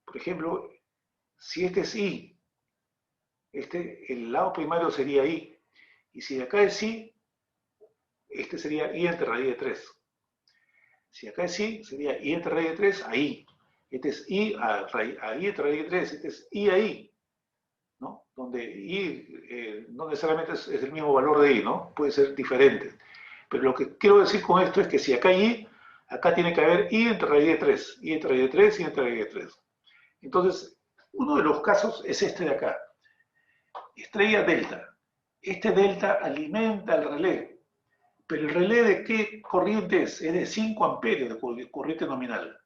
Por ejemplo, si este es I, el lado primario sería I. Y si acá es I, este sería I entre raíz de 3. Si acá es I, sería I entre raíz de 3 a I. Este es I a I entre raíz de 3. Este es I a I. ¿No? Donde I no necesariamente es el mismo valor de I, ¿no? Puede ser diferente. Pero lo que quiero decir con esto es que si acá hay I, acá tiene que haber I entre raíz de 3. I entre raíz de 3, I entre raíz de 3. Entonces, uno de los casos es este de acá. Estrella delta. Este delta alimenta el relé. Pero el relé ¿de qué corriente es? Es de 5 amperios de corriente nominal.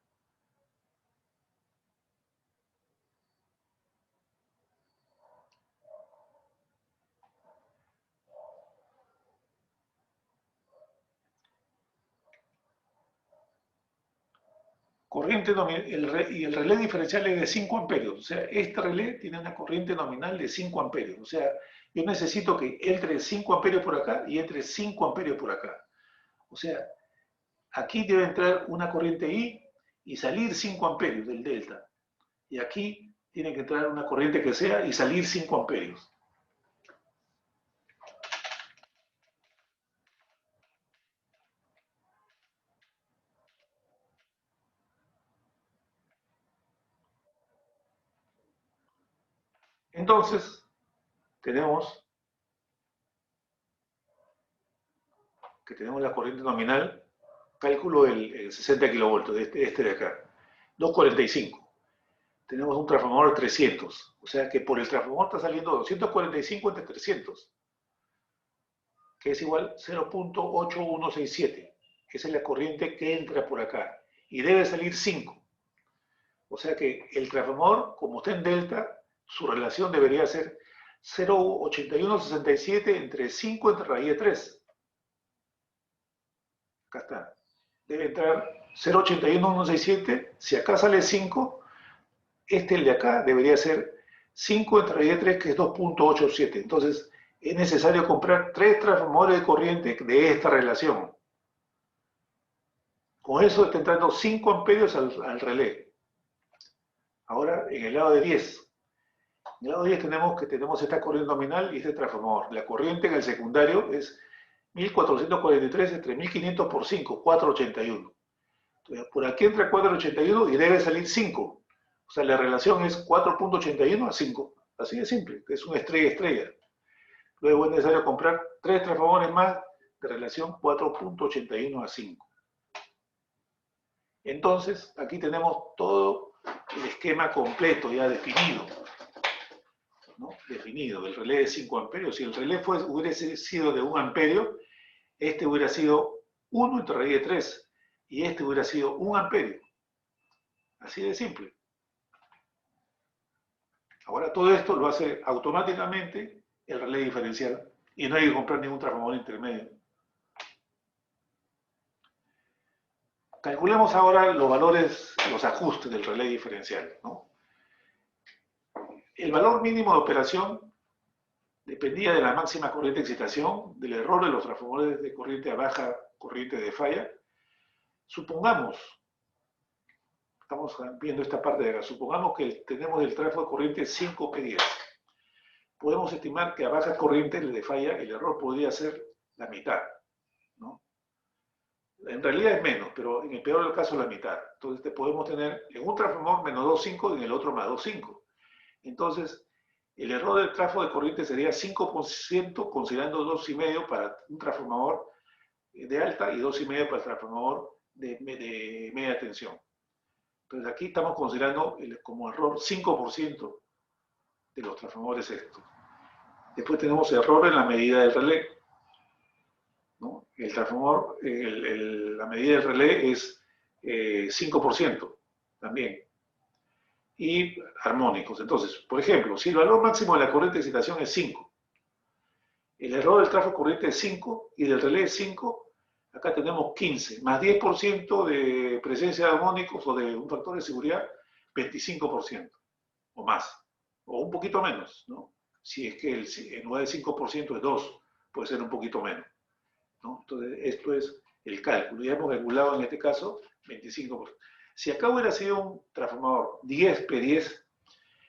Corriente nominal, y el relé diferencial es de 5 amperios. O sea, este relé tiene una corriente nominal de 5 amperios. O sea, yo necesito que entre 5 amperios por acá y entre 5 amperios por acá. O sea, aquí debe entrar una corriente I y salir 5 amperios del delta. Y aquí tiene que entrar una corriente que sea y salir 5 amperios. Entonces, tenemos que tenemos la corriente nominal, cálculo el 60 kilovoltios, este de acá, 245. Tenemos un transformador de 300, o sea que por el transformador está saliendo 245 entre 300, que es igual 0.8167. Esa es la corriente que entra por acá, y debe salir 5. O sea que el transformador, como está en delta, su relación debería ser 0.8167 entre 5 entre raíz de 3. Acá está. Debe entrar 0.81167. Si acá sale 5, el de acá debería ser 5 entre raíz de 3, que es 2.87. Entonces, es necesario comprar 3 transformadores de corriente de esta relación. Con eso está entrando 5 amperios al relé. Ahora, en el lado de 10. En el lado de 10 tenemos esta corriente nominal y este transformador. La corriente en el secundario es 1443 entre 1500 por 5, 481. Entonces, por aquí entra 481 y debe salir 5. O sea, la relación es 4.81 a 5. Así de simple, es una estrella-estrella. Luego es necesario comprar 3 transformadores más de relación 4.81 a 5. Entonces, aquí tenemos todo el esquema completo ya definido. ¿No? Definido, el relé de 5 amperios. Si el relé hubiese sido de 1 amperio, este hubiera sido 1 entre raíz de 3 y este hubiera sido 1 amperio. Así de simple. Ahora todo esto lo hace automáticamente el relé diferencial y no hay que comprar ningún transformador intermedio. Calculemos ahora los valores, los ajustes del relé diferencial, ¿no? El valor mínimo de operación dependía de la máxima corriente de excitación, del error de los transformadores de corriente a baja corriente de falla. Supongamos, estamos viendo esta parte de acá, supongamos que tenemos el tráfico de corriente 5P10. Podemos estimar que a baja corriente de falla el error podría ser la mitad, ¿no? En realidad es menos, pero en el peor del caso la mitad. Entonces podemos tener en un transformador menos 2,5 y en el otro más 2,5. Entonces, el error del tráfico de corriente sería 5%, considerando 2,5 para un transformador de alta y 2,5 para el transformador de media tensión. Entonces aquí estamos considerando como error 5% de los transformadores estos. Después tenemos error en la medida del relé, ¿no? El transformador, la medida del relé es 5% también. Y armónicos. Entonces, por ejemplo, si el valor máximo de la corriente de excitación es 5, el error del tráfico corriente es 5 y del relé es 5, acá tenemos 15, más 10% de presencia de armónicos o de un factor de seguridad, 25% o más, o un poquito menos, ¿no? Si es que en lugar de 5% es 2, puede ser un poquito menos, ¿no? Entonces, esto es el cálculo. Ya hemos calculado en este caso 25%. Si acá hubiera sido un transformador 10P10,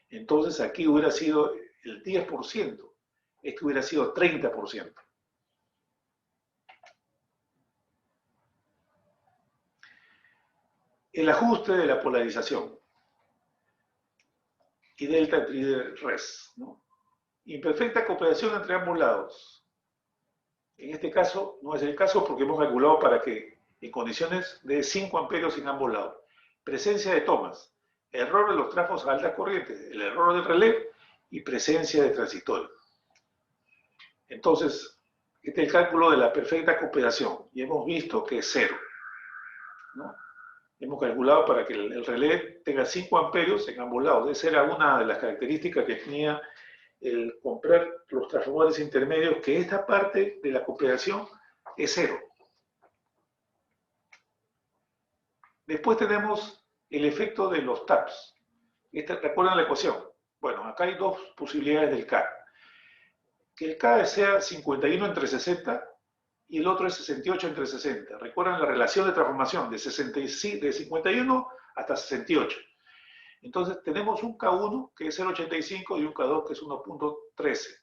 entonces aquí hubiera sido el 10%, este hubiera sido 30%. El ajuste de la polarización y delta y de res, ¿no? Imperfecta cooperación entre ambos lados. En este caso no es el caso porque hemos calculado para que en condiciones de 5 amperios en ambos lados. Presencia de tomas, error de los trafos a alta corriente, el error del relé y presencia de transistores. Entonces, este es el cálculo de la perfecta cooperación y hemos visto que es 0, ¿no? Hemos calculado para que el relé tenga 5 amperios en ambos lados. Esa era una de las características que tenía el comprar los transformadores intermedios, que esta parte de la cooperación es 0. Después tenemos el efecto de los taps. ¿Recuerdan la ecuación? Bueno, acá hay dos posibilidades del K. Que el K sea 51 entre 60 y el otro es 68 entre 60. ¿Recuerdan la relación de transformación de 51 hasta 68? Entonces tenemos un K1 que es 0,85 y un K2 que es 1,13.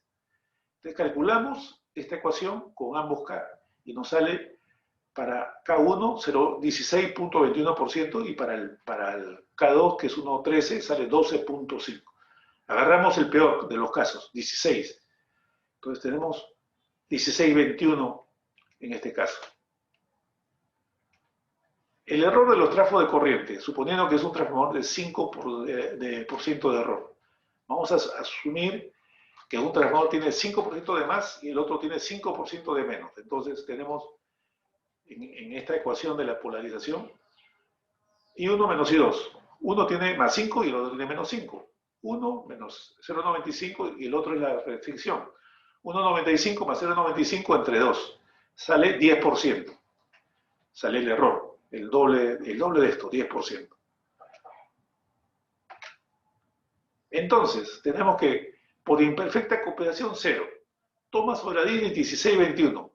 Entonces calculamos esta ecuación con ambos K y nos sale para K1 16.21% y para el K2 que es 1,13 sale 12.5. Agarramos el peor de los casos, 16. Entonces tenemos 16.21 en este caso. El error de los trafos de corriente, suponiendo que es un transformador de 5% de error. Vamos a asumir que un transformador tiene 5% de más y el otro tiene 5% de menos. Entonces tenemos en esta ecuación de la polarización I1 menos I2. Uno tiene más 5 y el otro tiene menos 5. 1 menos 0,95 y el otro es la restricción. 1,95 más 0,95 entre 2. Sale 10%. Sale el error. El doble de esto, 10%. Entonces, tenemos que, por imperfecta cooperación, 0. Toma sobre la 16.21.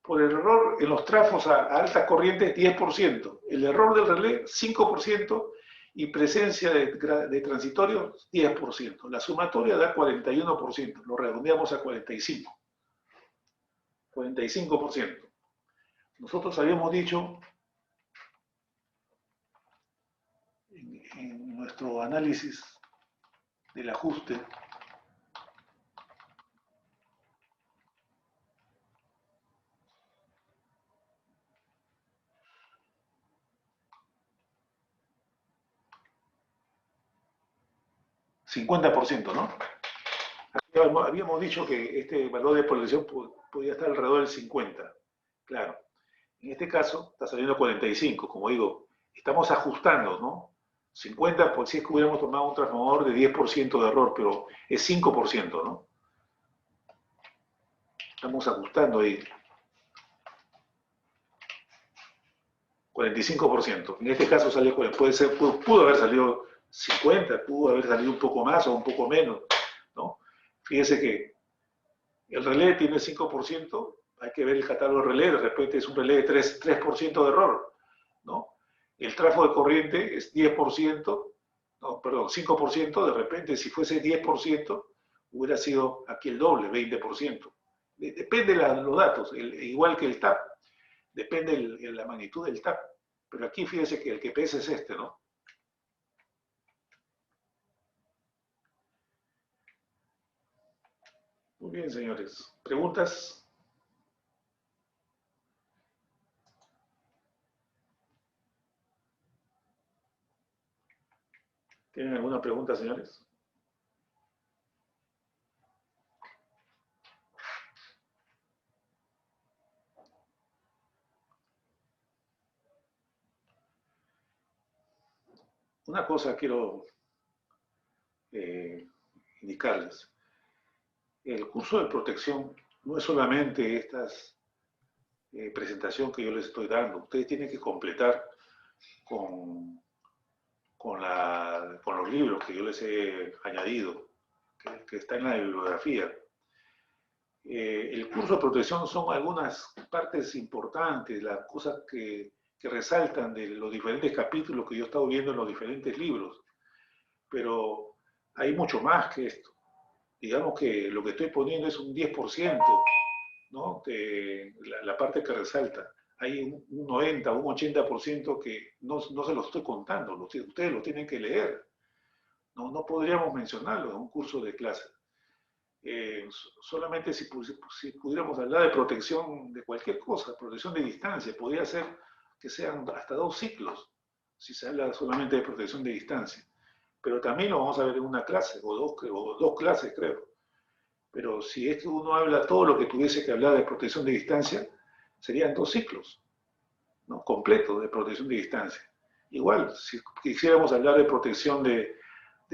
Por el error en los trafos a alta corriente, 10%. El error del relé, 5%. Y presencia de transitorios, 10%. La sumatoria da 41%. Lo redondeamos a 45%. 45%. Nosotros habíamos dicho en nuestro análisis del ajuste $50%, ¿no? Habíamos dicho que este valor de polarización podía estar alrededor del 50. Claro. En este caso está saliendo 45, como digo, estamos ajustando, ¿no? 50, pues si es que hubiéramos tomado un transformador de 10% de error, pero es 5%, ¿no? Estamos ajustando ahí. 45%. En este caso sale, pudo haber salido 50, pudo haber salido un poco más o un poco menos, ¿no? Fíjese que el relé tiene 5%, hay que ver el catálogo de relé, de repente es un relé de 3% de error, ¿no? El trafo de corriente es 10%, no, perdón, 5%, de repente si fuese 10%, hubiera sido aquí el doble, 20%. Depende de los datos, igual que el TAP, depende de la magnitud del TAP. Pero aquí fíjese que el que pesa es este, ¿no? Muy bien, señores. ¿Preguntas? ¿Tienen alguna pregunta, señores? Una cosa quiero indicarles. El curso de protección no es solamente esta presentación que yo les estoy dando. Ustedes tienen que completar con los libros que yo les he añadido, que está en la bibliografía. El curso de protección son algunas partes importantes, las cosas que resaltan de los diferentes capítulos que yo he estado viendo en los diferentes libros. Pero hay mucho más que esto. Digamos que lo que estoy poniendo es un 10%, ¿no? De la parte que resalta. Hay un 90, un 80% que no se los estoy contando, ustedes lo tienen que leer. No podríamos mencionarlo en un curso de clase. Solamente si pudiéramos hablar de protección de cualquier cosa, protección de distancia, podría ser que sean hasta 2 ciclos, si se habla solamente de protección de distancia. Pero también lo vamos a ver en una clase, o dos clases, creo. Pero si es que uno habla todo lo que tuviese que hablar de protección de distancia, serían 2 ciclos, ¿no? Completos de protección de distancia. Igual, si quisiéramos hablar de protección de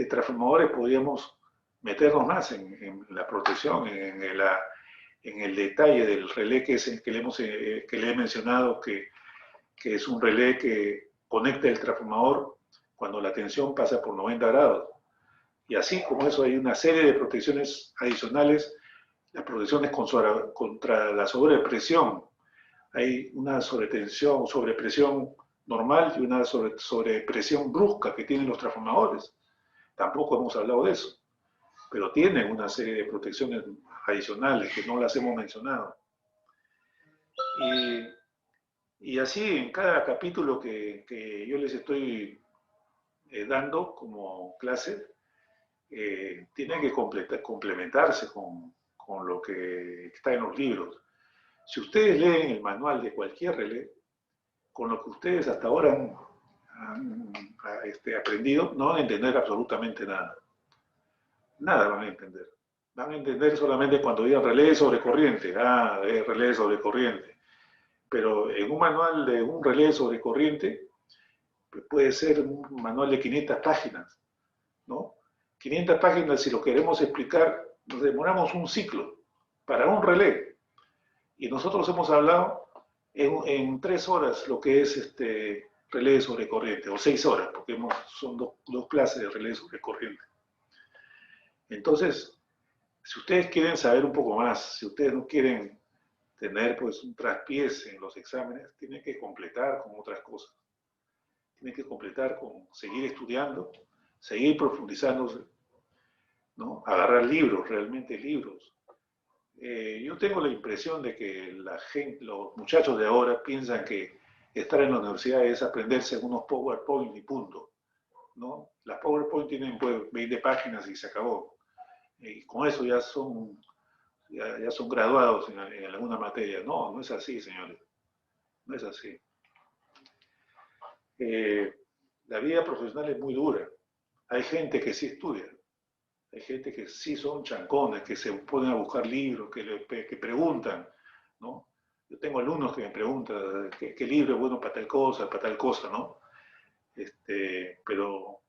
transformadores, podríamos meternos más en la protección, en el detalle del relé que le he mencionado, que es un relé que conecta el transformador cuando la tensión pasa por 90 grados. Y así como eso hay una serie de protecciones adicionales, las protecciones contra la sobrepresión. Hay una sobretensión, sobrepresión normal y una sobrepresión brusca que tienen los transformadores. Tampoco hemos hablado de eso, pero tienen una serie de protecciones adicionales que no las hemos mencionado. Y así en cada capítulo que yo les estoy dando como clase, tiene que complementarse con lo que está en los libros. Si ustedes leen el manual de cualquier relé, con lo que ustedes hasta ahora han aprendido, no van a entender absolutamente nada. Nada van a entender. Van a entender solamente cuando digan relé sobre corriente. Ah, relé sobre corriente. Pero en un manual de un relé sobre corriente, puede ser un manual de 500 páginas, ¿no? 500 páginas, si lo queremos explicar, nos demoramos un ciclo para un relé. Y nosotros hemos hablado en 3 horas lo que es relé sobre corriente, o 6 horas, porque son dos clases de relé sobre corriente. Entonces, si ustedes quieren saber un poco más, si ustedes no quieren tener pues un traspiés en los exámenes, tienen que completar con otras cosas. Tienen que completar con seguir estudiando, seguir profundizándose, ¿no? Agarrar libros, realmente libros. Yo tengo la impresión de que los muchachos de ahora piensan que estar en la universidad es aprenderse unos PowerPoint y punto, ¿no? Las PowerPoint tienen pues 20 páginas y se acabó. Y con eso ya son graduados en alguna materia. No, no es así, señores. No es así. La vida profesional es muy dura. Hay gente que sí estudia. Hay gente que sí son chancones, que se ponen a buscar libros, que preguntan, ¿no? Yo tengo alumnos que me preguntan qué libro es bueno para tal cosa, ¿no? Pero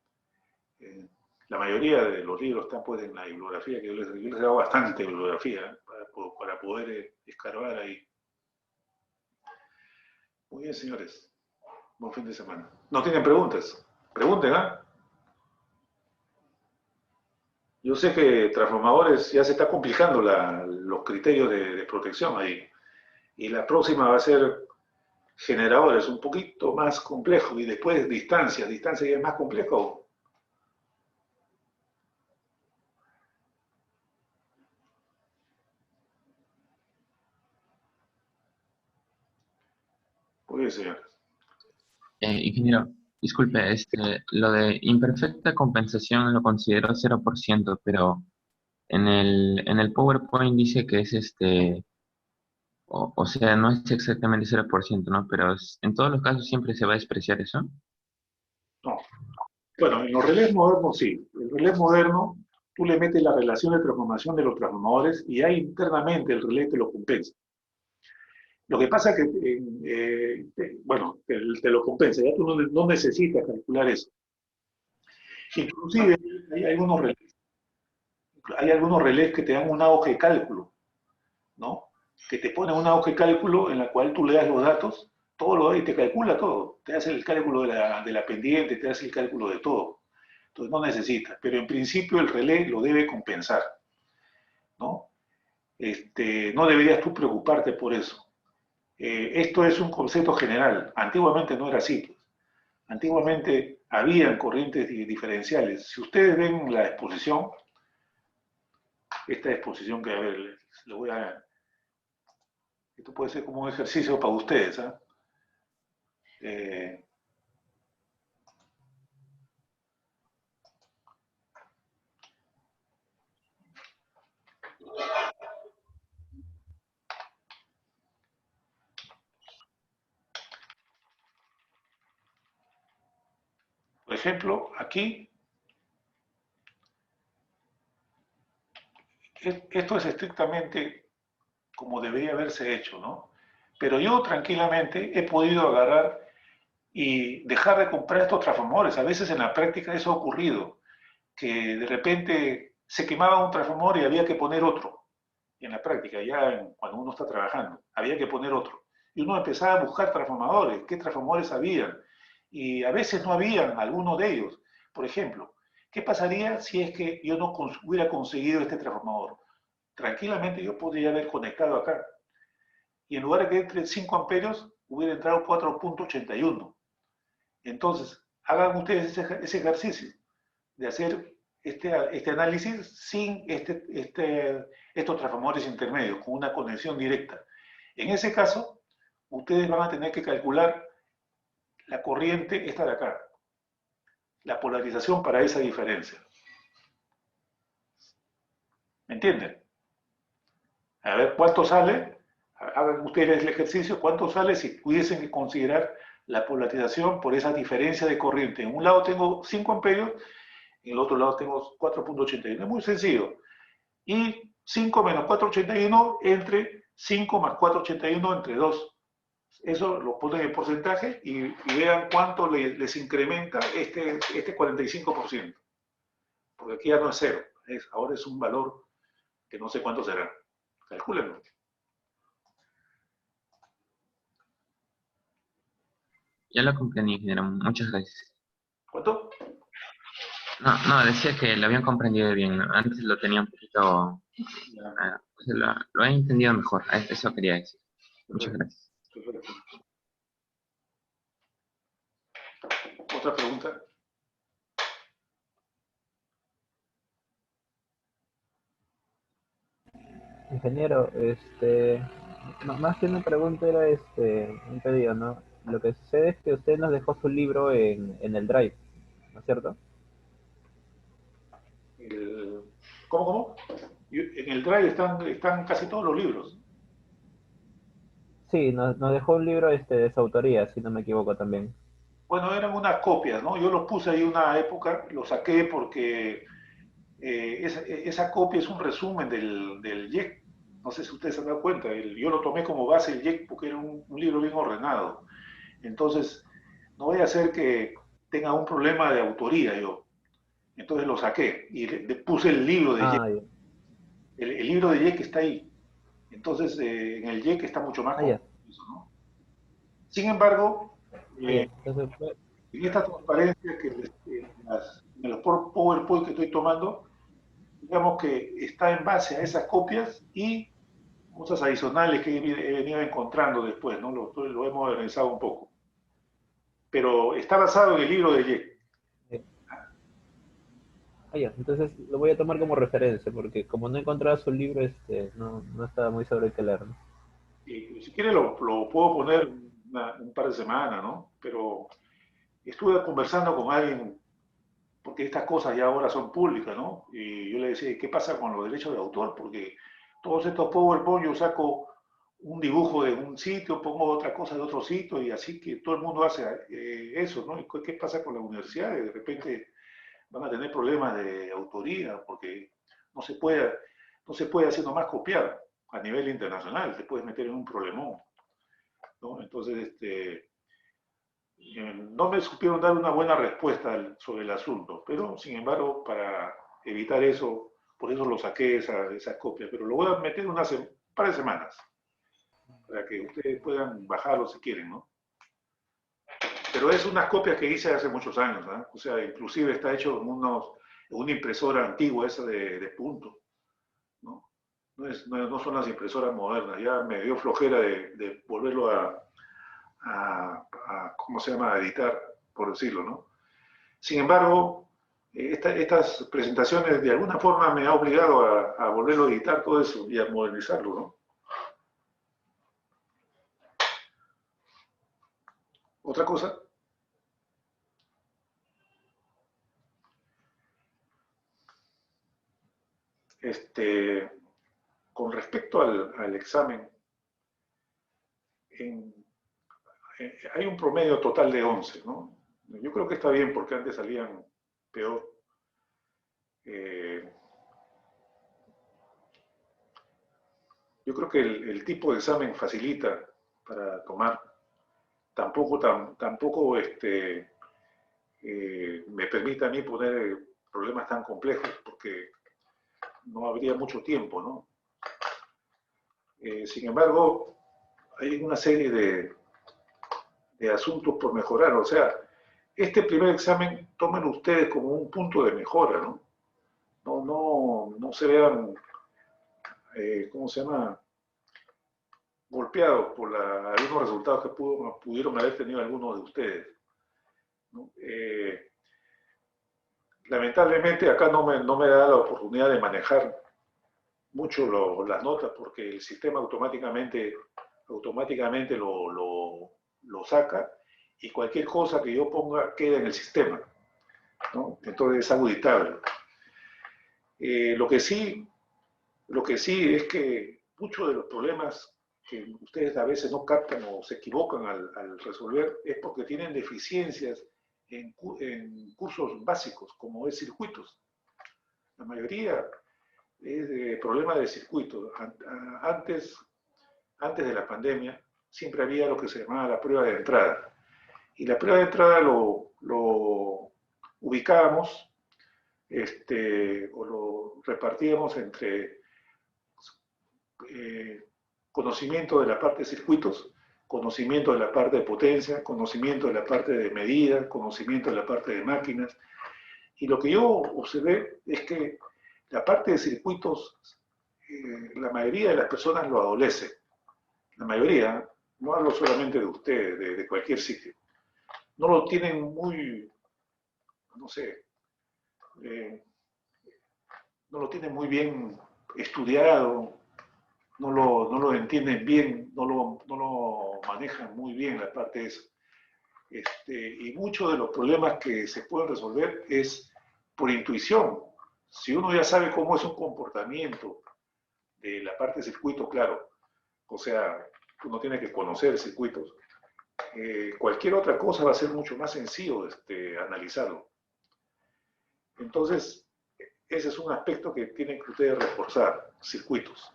la mayoría de los libros están pues en la bibliografía, que yo les he dado bastante bibliografía para poder escarbar ahí. Muy bien, señores. Buen fin de semana. ¿No tienen preguntas? Pregunten, ¿ah? Yo sé que transformadores ya se está complicando los criterios de protección ahí. Y la próxima va a ser generadores, un poquito más complejo. Y después distancia ya es más complejo. Muy bien, señores. Ingeniero, disculpe, lo de imperfecta compensación lo considero 0%, pero en el PowerPoint dice que es o sea, no es exactamente 0%, ¿no? Pero en todos los casos siempre se va a despreciar eso. No. Bueno, en los relés modernos sí. El relé moderno, tú le metes la relación de transformación de los transformadores y ahí internamente el relé te lo compensa. Lo que pasa es que, bueno, te lo compensa, ya tú no necesitas calcular eso. Inclusive hay algunos relés que te dan una hoja de cálculo, ¿no? Que te ponen una hoja de cálculo en la cual tú le das los datos, todo lo y te calcula todo, te hace el cálculo de la pendiente, te hace el cálculo de todo. Entonces no necesitas, pero en principio el relé lo debe compensar, ¿no? No deberías tú preocuparte por eso. Esto es un concepto general. Antiguamente no era así, pues. Antiguamente habían corrientes diferenciales. Si ustedes ven la exposición, esta exposición que, a ver, lo voy a... Esto puede ser como un ejercicio para ustedes, ¿eh? Por ejemplo, aquí, esto es estrictamente como debería haberse hecho, ¿no? Pero yo tranquilamente he podido agarrar y dejar de comprar estos transformadores. A veces en la práctica eso ha ocurrido, que de repente se quemaba un transformador y había que poner otro. En la práctica, cuando uno está trabajando, había que poner otro. Y uno empezaba a buscar transformadores, qué transformadores habían. Y a veces no habían alguno de ellos. Por ejemplo, ¿qué pasaría si es que yo no hubiera conseguido este transformador? Tranquilamente yo podría haber conectado acá. Y en lugar de que entre 5 amperios, hubiera entrado 4.81. Entonces, hagan ustedes ese ejercicio de hacer este análisis sin estos transformadores intermedios, con una conexión directa. En ese caso, ustedes van a tener que calcular la corriente, esta de acá, la polarización para esa diferencia. ¿Me entienden? A ver, ¿cuánto sale? Hagan ustedes el ejercicio, ¿cuánto sale si pudiesen considerar la polarización por esa diferencia de corriente? En un lado tengo 5 amperios, en el otro lado tengo 4.81. Es muy sencillo. Y 5 menos 4.81 entre 5 más 4.81 entre 2. Eso lo ponen en porcentaje y vean cuánto les incrementa este 45%. Porque aquí ya no es cero, ahora es un valor que no sé cuánto será. Calcúlenlo. Ya lo comprendí, ingeniero. Muchas gracias. ¿Cuánto? No, decía que lo habían comprendido bien, ¿no? Antes lo tenía un poquito... lo he entendido mejor. Eso quería decir. Muchas gracias. Perfecto. ¿Otra pregunta? Ingeniero, más que una pregunta era un pedido, ¿no? Lo que sucede es que usted nos dejó su libro en el Drive, ¿no es cierto? ¿Cómo? En el Drive están casi todos los libros. Sí, nos dejó un libro de su autoría, si no me equivoco también. Bueno, eran unas copias, ¿no? Yo los puse ahí una época, los saqué porque esa copia es un resumen del YEC. No sé si ustedes se han dado cuenta. Yo lo tomé como base el YEC porque era un libro bien ordenado. Entonces, no voy a hacer que tenga un problema de autoría yo. Entonces lo saqué y le puse el libro de YEC. Ah, ya. El libro de YEC está ahí. Entonces, en el YEC está mucho más Ah, ya. complejo, ¿no? Sin embargo, Ah, ya. eh, Entonces, en esta transparencia en los PowerPoint que estoy tomando, digamos que está en base a esas copias y cosas adicionales que he venido encontrando después, ¿no? Lo hemos organizado un poco. Pero está basado en el libro de Jack. eh, ya. Entonces lo voy a tomar como referencia, porque como no encontraba su libro, no estaba muy sobre qué leer, ¿no? Y si quiere lo puedo poner un par de semanas, ¿no? Pero estuve conversando con alguien, porque estas cosas ya ahora son públicas, ¿no? Y yo le decía, ¿qué pasa con los derechos de autor? Porque todos estos PowerPoint yo saco un dibujo de un sitio, pongo otra cosa de otro sitio y así que todo el mundo hace eso, ¿no? ¿Y qué pasa con las universidades? De repente van a tener problemas de autoría porque no se puede, no se puede así nomás copiar a nivel internacional, te puedes meter en un problemón, ¿no? Entonces, no me supieron dar una buena respuesta sobre el asunto, pero sin embargo, para evitar eso, por eso lo saqué esas copias, pero lo voy a meter unas par de semanas, para que ustedes puedan bajarlo si quieren, ¿no? Pero es unas copias que hice hace muchos años, ¿no? O sea, inclusive está hecho en una impresora antigua esa de punto, ¿no? No son las impresoras modernas, ya me dio flojera de volverlo ¿cómo se llama?, a editar, por decirlo, ¿no? Sin embargo, estas presentaciones de alguna forma me ha obligado a volverlo a editar todo eso y a modernizarlo, ¿no? Otra cosa, este, con respecto al examen, en, hay un promedio total de 11, ¿no? Yo creo que está bien porque antes salían peor. Eh, yo creo que el tipo de examen facilita para tomar. Tampoco me permite a mí poner problemas tan complejos porque no habría mucho tiempo, ¿no? Sin embargo, hay una serie de asuntos por mejorar. O sea, este primer examen, tómenlo ustedes como un punto de mejora, ¿no? No se vean, ¿cómo se llama?, golpeados por algunos resultados que pudieron haber tenido algunos de ustedes. ¿no? Lamentablemente acá no me da la oportunidad de manejar mucho las notas porque el sistema automáticamente lo saca y cualquier cosa que yo ponga queda en el sistema, ¿no? Entonces es auditable. Lo que sí es que muchos de los problemas que ustedes a veces no captan o se equivocan al resolver es porque tienen deficiencias en cursos básicos, como es circuitos. La mayoría es de problemas de circuitos. Antes de la pandemia, siempre había lo que se llamaba la prueba de entrada. Y la prueba de entrada lo ubicábamos o lo repartíamos entre conocimiento de la parte de circuitos, conocimiento de la parte de potencia, conocimiento de la parte de medida, conocimiento de la parte de máquinas. Y lo que yo observé es que la parte de circuitos, la mayoría de las personas lo adolece. La mayoría, no hablo solamente de ustedes, de cualquier sitio. No lo tienen muy, no sé, no lo tienen muy bien estudiado, no lo entienden bien, no lo manejan muy bien la parte esa. Y muchos de los problemas que se pueden resolver es por intuición. Si uno ya sabe cómo es un comportamiento de la parte de circuito, claro, o sea, uno tiene que conocer circuitos. Cualquier otra cosa va a ser mucho más sencillo analizarlo. Entonces, ese es un aspecto que tienen que ustedes reforzar, circuitos.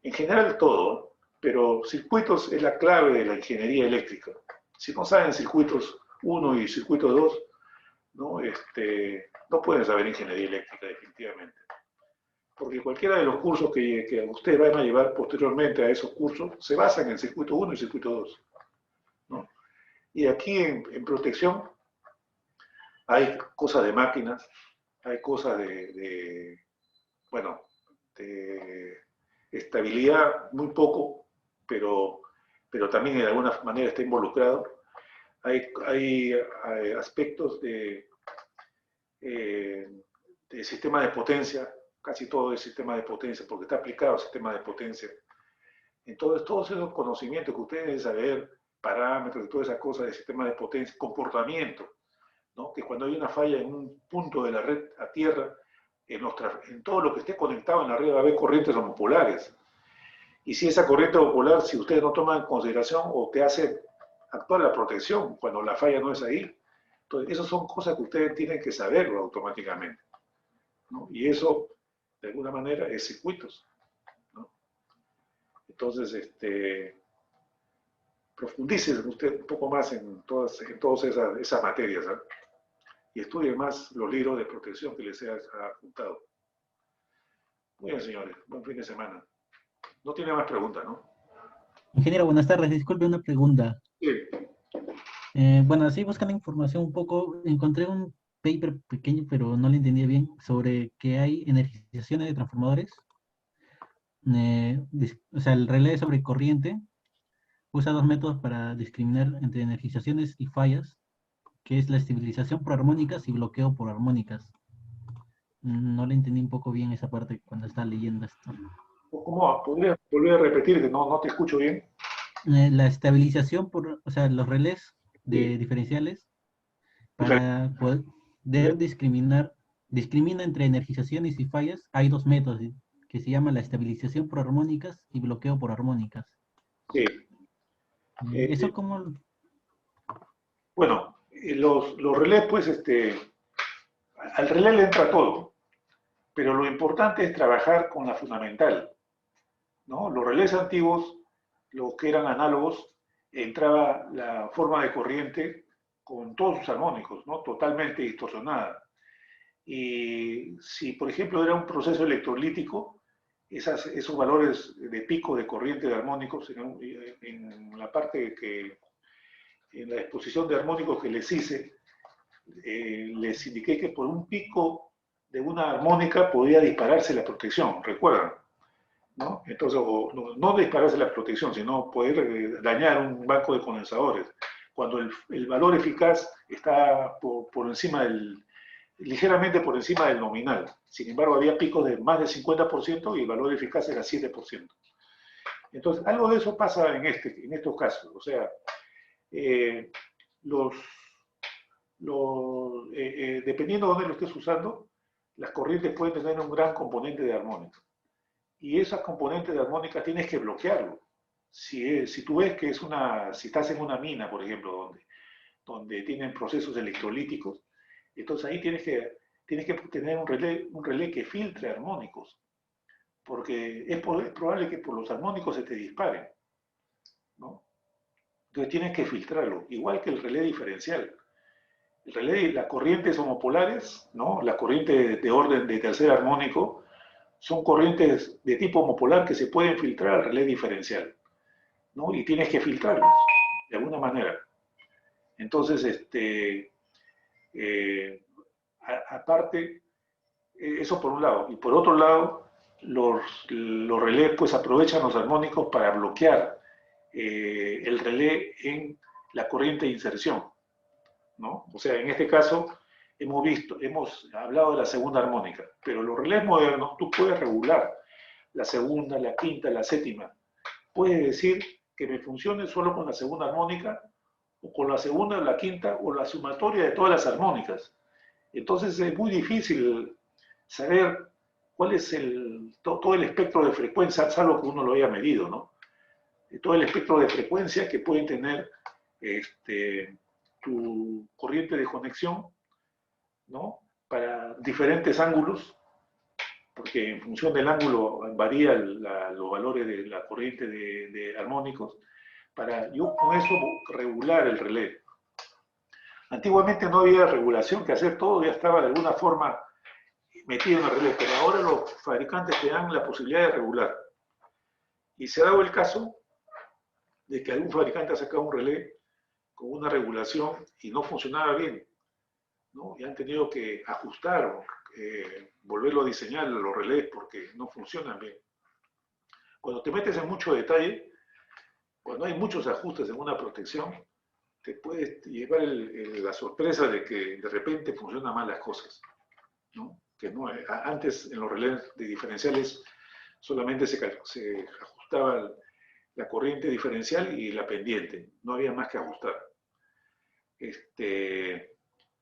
En general todo, pero circuitos es la clave de la ingeniería eléctrica. Si no saben circuitos 1 y circuito 2, ¿no? No pueden saber ingeniería eléctrica definitivamente. Porque cualquiera de los cursos que ustedes van a llevar posteriormente a esos cursos se basan en circuito 1 y circuito 2, ¿no? Y aquí en protección hay cosas de máquinas, hay cosas de estabilidad muy poco, pero también de alguna manera está involucrado. Hay aspectos de sistema de potencia, casi todo es sistema de potencia, porque está aplicado al sistema de potencia. Entonces, todos esos conocimientos que ustedes deben saber, parámetros y todas esas cosas de sistema de potencia, comportamiento, ¿no? Que cuando hay una falla en un punto de la red a tierra, en todo lo que esté conectado en la red va a haber corrientes homopolares. Y si esa corriente homopolar, si ustedes no toman en consideración o te hace actuar la protección cuando la falla no es ahí, entonces esas son cosas que ustedes tienen que saberlo automáticamente, ¿no? Y eso, de alguna manera, es circuitos, ¿no? Entonces, profundicen usted un poco más en todas esas materias, ¿eh? Y estudien más los libros de protección que les he adjuntado. Muy bien, señores. Buen fin de semana. No tiene más preguntas, ¿no? Ingeniero, buenas tardes. Disculpe una pregunta. Sí. Bueno, así buscando información un poco, encontré un paper pequeño, pero no lo entendía bien, sobre que hay energizaciones de transformadores. O sea, el relé sobre corriente usa dos métodos para discriminar entre energizaciones y fallas, que es la estabilización por armónicas y bloqueo por armónicas. No le entendí un poco bien esa parte cuando estaba leyendo esto. ¿Cómo? ¿Podrías volver a repetir que no te escucho bien? La estabilización por, o sea, los relés de diferenciales para poder discrimina entre energizaciones y fallas. Hay dos métodos que se llama la estabilización por armónicas y bloqueo por armónicas. Sí. ¿Eso cómo? Bueno, los relés, pues, al relé le entra todo, pero lo importante es trabajar con la fundamental, ¿no? Los relés antiguos, los que eran análogos, entraba la forma de corriente con todos sus armónicos, ¿no? Totalmente distorsionada. Y si, por ejemplo, era un proceso electrolítico, esos valores de pico de corriente de armónicos, en la parte en la exposición de armónicos que les hice, les indiqué que por un pico de una armónica podía dispararse la protección, ¿recuerdan? ¿No? Entonces, no dispararse la protección, sino poder dañar un banco de condensadores. cuando el valor eficaz está por encima ligeramente por encima del nominal. Sin embargo, había picos de más del 50% y el valor eficaz era 7%. Entonces, algo de eso pasa en estos casos. O sea, dependiendo de dónde lo estés usando, las corrientes pueden tener un gran componente de armónica. Y esas componentes de armónica tienes que bloquearlo. Si tú ves que si estás en una mina, por ejemplo, donde tienen procesos electrolíticos, entonces ahí tienes que tener un relé que filtre armónicos, porque es probable que por los armónicos se te disparen, ¿no? Entonces tienes que filtrarlo, igual que el relé diferencial. Las corrientes homopolares, ¿no? Las corrientes de orden de tercer armónico, son corrientes de tipo homopolar que se pueden filtrar al relé diferencial, ¿no? Y tienes que filtrarlos, de alguna manera. Entonces, aparte, eso por un lado. Y por otro lado, los relés pues aprovechan los armónicos para bloquear el relé en la corriente de inserción, ¿no? O sea, en este caso hemos hablado de la segunda armónica, pero los relés modernos tú puedes regular la segunda, la quinta, la séptima. Puedes decir que me funcione solo con la segunda armónica, o con la segunda, la quinta, o la sumatoria de todas las armónicas. Entonces es muy difícil saber cuál es todo el espectro de frecuencia, salvo que uno lo haya medido, ¿no? Todo el espectro de frecuencia que pueden tener tu corriente de conexión, ¿no? Para diferentes ángulos, porque en función del ángulo varía los valores de la corriente de armónicos, para yo con eso regular el relé. Antiguamente no había regulación que hacer, todo ya estaba de alguna forma metido en el relé, pero ahora los fabricantes te dan la posibilidad de regular. Y se ha dado el caso de que algún fabricante ha sacado un relé con una regulación y no funcionaba bien, ¿no? Y han tenido que ajustar o volverlo a diseñar los relés porque no funcionan bien. Cuando te metes en mucho detalle, cuando hay muchos ajustes en una protección, te puedes llevar la sorpresa de que de repente funcionan mal las cosas, ¿no? Que no, antes en los relés de diferenciales solamente se ajustaba la corriente diferencial y la pendiente, no había más que ajustar.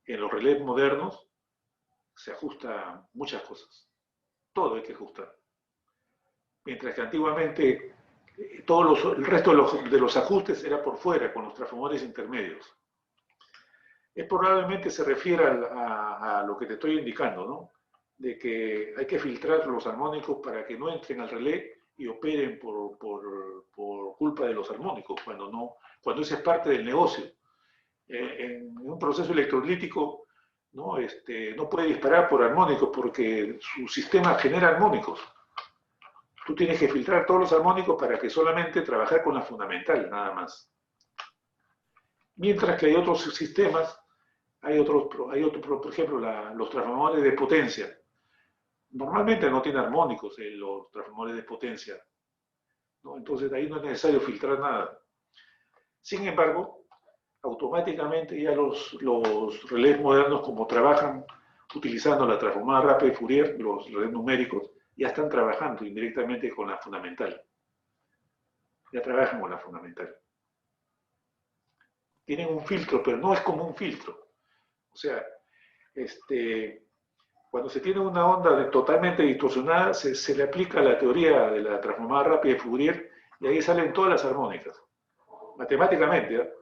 En los relés modernos se ajusta muchas cosas, todo hay que ajustar. Mientras que antiguamente el resto de los ajustes era por fuera, con los transformadores intermedios. Probablemente se refiere a lo que te estoy indicando, ¿no? De que hay que filtrar los armónicos para que no entren al relé y operen por culpa de los armónicos, cuando esa es parte del negocio. En un proceso electrolítico, ¿no? No puede disparar por armónicos porque su sistema genera armónicos. Tú tienes que filtrar todos los armónicos para que solamente trabajar con la fundamental, nada más. Mientras que hay otros sistemas, hay otros, por ejemplo, los transformadores de potencia. Normalmente no tienen armónicos los transformadores de potencia, ¿no? Entonces ahí no es necesario filtrar nada. Sin embargo, automáticamente ya los relés modernos, como trabajan utilizando la transformada rápida de Fourier, los relés numéricos, ya están trabajando indirectamente con la fundamental. Ya trabajan con la fundamental. Tienen un filtro, pero no es como un filtro. O sea, cuando se tiene una onda totalmente distorsionada, se le aplica la teoría de la transformada rápida de Fourier y ahí salen todas las armónicas, matemáticamente, ¿eh?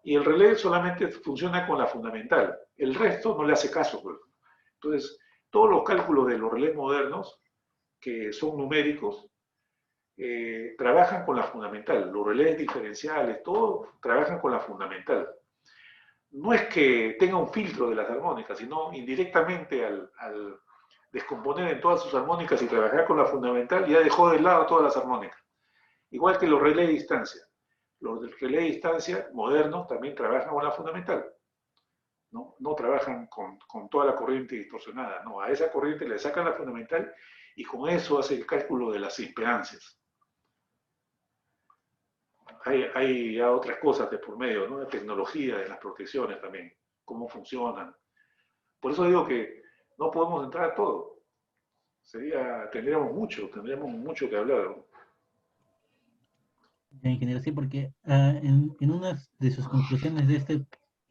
Y el relé solamente funciona con la fundamental. El resto no le hace caso, pues. Entonces, todos los cálculos de los relés modernos, que son numéricos, trabajan con la fundamental. Los relés diferenciales, todos trabajan con la fundamental. No es que tenga un filtro de las armónicas, sino indirectamente al descomponer en todas sus armónicas y trabajar con la fundamental, ya dejó de lado todas las armónicas. Igual que los relés de distancia. Los relés de distancia modernos también trabajan con la fundamental. No trabajan con toda la corriente distorsionada. No, a esa corriente le sacan la fundamental y con eso hace el cálculo de las impedancias. hay ya otras cosas de por medio, ¿no? De tecnología, de las protecciones también, cómo funcionan. Por eso digo que no podemos entrar a todo. Tendríamos mucho que hablar, ¿no? Ingeniero, sí, porque en una de sus conclusiones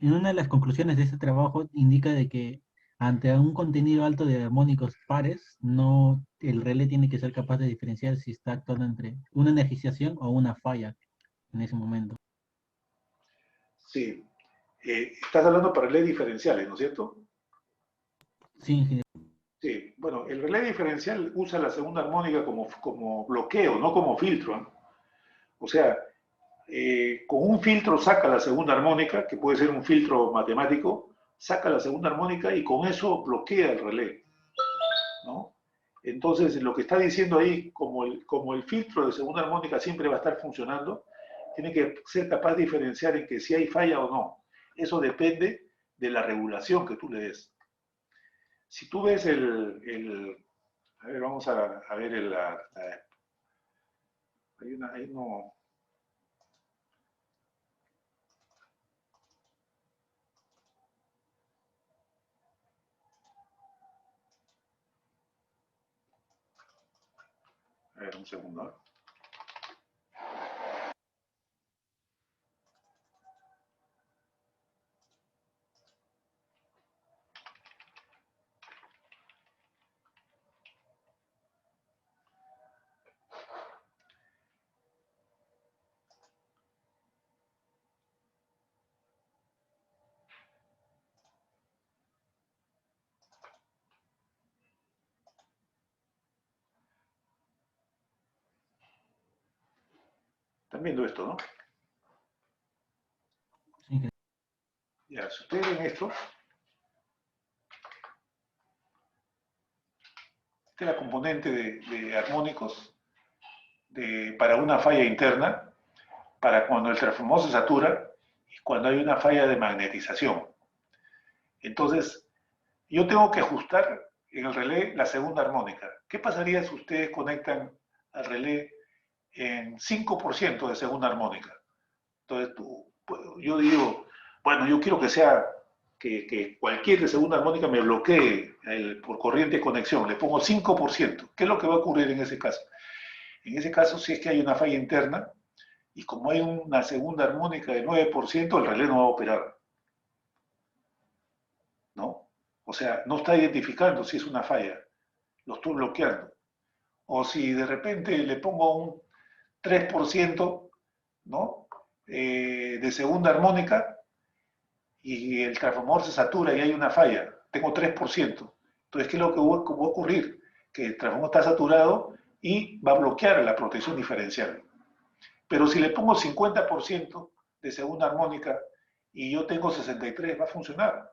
en una de las conclusiones de este trabajo indica de que ante un contenido alto de armónicos pares, no, el relé tiene que ser capaz de diferenciar si está actuando entre una energización o una falla en ese momento. Sí. Estás hablando para relés diferenciales, ¿no es cierto? Sí, ingeniero. Sí. Bueno, el relé diferencial usa la segunda armónica como bloqueo, no como filtro, ¿eh? O sea, con un filtro saca la segunda armónica, que puede ser un filtro matemático, saca la segunda armónica y con eso bloquea el relé, ¿no? Entonces, lo que está diciendo ahí, como el filtro de segunda armónica siempre va a estar funcionando, tiene que ser capaz de diferenciar en que si hay falla o no. Eso depende de la regulación que tú le des. Si tú ves a ver, vamos a ver hay uno, a ver, un segundo, ¿eh? Están viendo esto, ¿no? Sí, ingeniero. Ya, si ustedes ven esto, esta es la componente de armónicos para una falla interna, para cuando el transformador se satura y cuando hay una falla de magnetización. Entonces, yo tengo que ajustar en el relé la segunda armónica. ¿Qué pasaría si ustedes conectan al relé en 5% de segunda armónica? Entonces, yo digo, bueno, yo quiero que sea, que cualquier de segunda armónica me bloquee por corriente de conexión. Le pongo 5%. ¿Qué es lo que va a ocurrir en ese caso? En ese caso, si es que hay una falla interna, y como hay una segunda armónica de 9%, el relé no va a operar, ¿no? O sea, no está identificando si es una falla, lo estoy bloqueando. O si de repente le pongo un 3%, ¿no? De segunda armónica y el transformador se satura y hay una falla, tengo 3%. Entonces, ¿qué es lo que va a ocurrir? Que el transformador está saturado y va a bloquear la protección diferencial. Pero si le pongo 50% de segunda armónica y yo tengo 63, va a funcionar.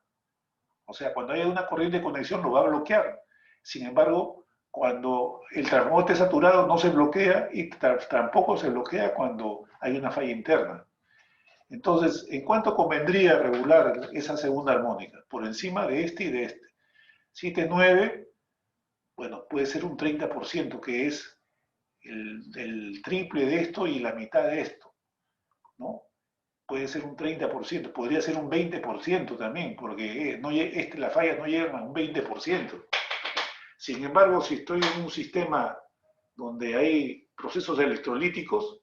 O sea, cuando haya una corriente de conexión lo va a bloquear. Sin embargo, cuando el transformador esté saturado no se bloquea y tampoco se bloquea cuando hay una falla interna. Entonces, ¿en cuánto convendría regular esa segunda armónica? Por encima de este y de este. Si este es 9, bueno, puede ser un 30%, que es el triple de esto y la mitad de esto, ¿no? Puede ser un 30%, podría ser un 20% también, porque las fallas no llegan a un 20%. Sin embargo, si estoy en un sistema donde hay procesos electrolíticos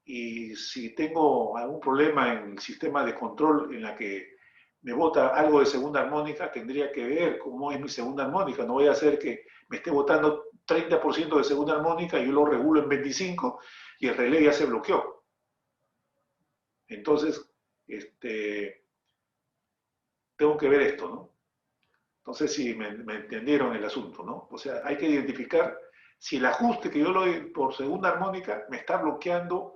y si tengo algún problema en el sistema de control en la que me bota algo de segunda armónica, tendría que ver cómo es mi segunda armónica. No voy a hacer que me esté botando 30% de segunda armónica y yo lo regulo en 25 y el relé ya se bloqueó. Entonces, tengo que ver esto, ¿no? No sé si me entendieron el asunto, ¿no? O sea, hay que identificar si el ajuste que yo le doy por segunda armónica me está bloqueando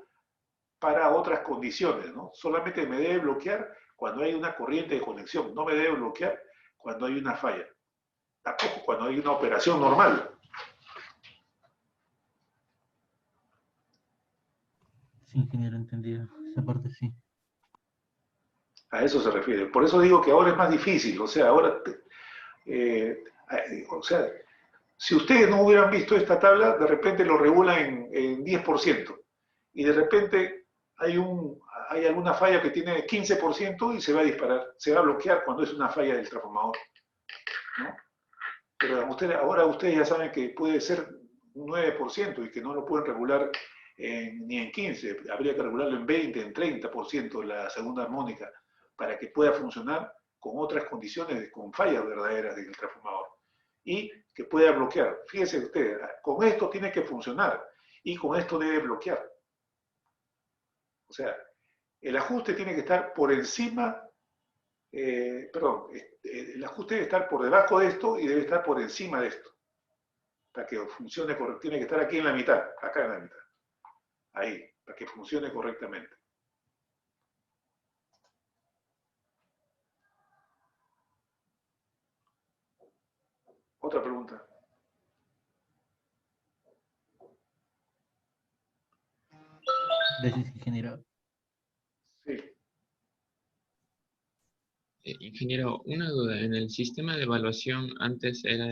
para otras condiciones, ¿no? Solamente me debe bloquear cuando hay una corriente de conexión, no me debe bloquear cuando hay una falla, tampoco cuando hay una operación normal. Sí, ingeniero, entendido. Esa parte sí. A eso se refiere. Por eso digo que ahora es más difícil, o sea, ahora, o sea, si ustedes no hubieran visto esta tabla, de repente lo regulan en 10%, y de repente hay alguna falla que tiene 15% y se va a disparar, se va a bloquear cuando es una falla del transformador, ¿no? Pero ahora ustedes ya saben que puede ser un 9% y que no lo pueden regular ni en 15, habría que regularlo en 20, en 30% la segunda armónica para que pueda funcionar con otras condiciones, con fallas verdaderas del transformador y que pueda bloquear. Fíjense ustedes, con esto tiene que funcionar y con esto debe bloquear. O sea, el ajuste tiene que estar por encima, el ajuste debe estar por debajo de esto y debe estar por encima de esto. Para que funcione correctamente, tiene que estar aquí en la mitad, acá en la mitad. Ahí, para que funcione correctamente. Otra pregunta. Gracias, ingeniero. Sí. Ingeniero, una duda. En el sistema de evaluación antes era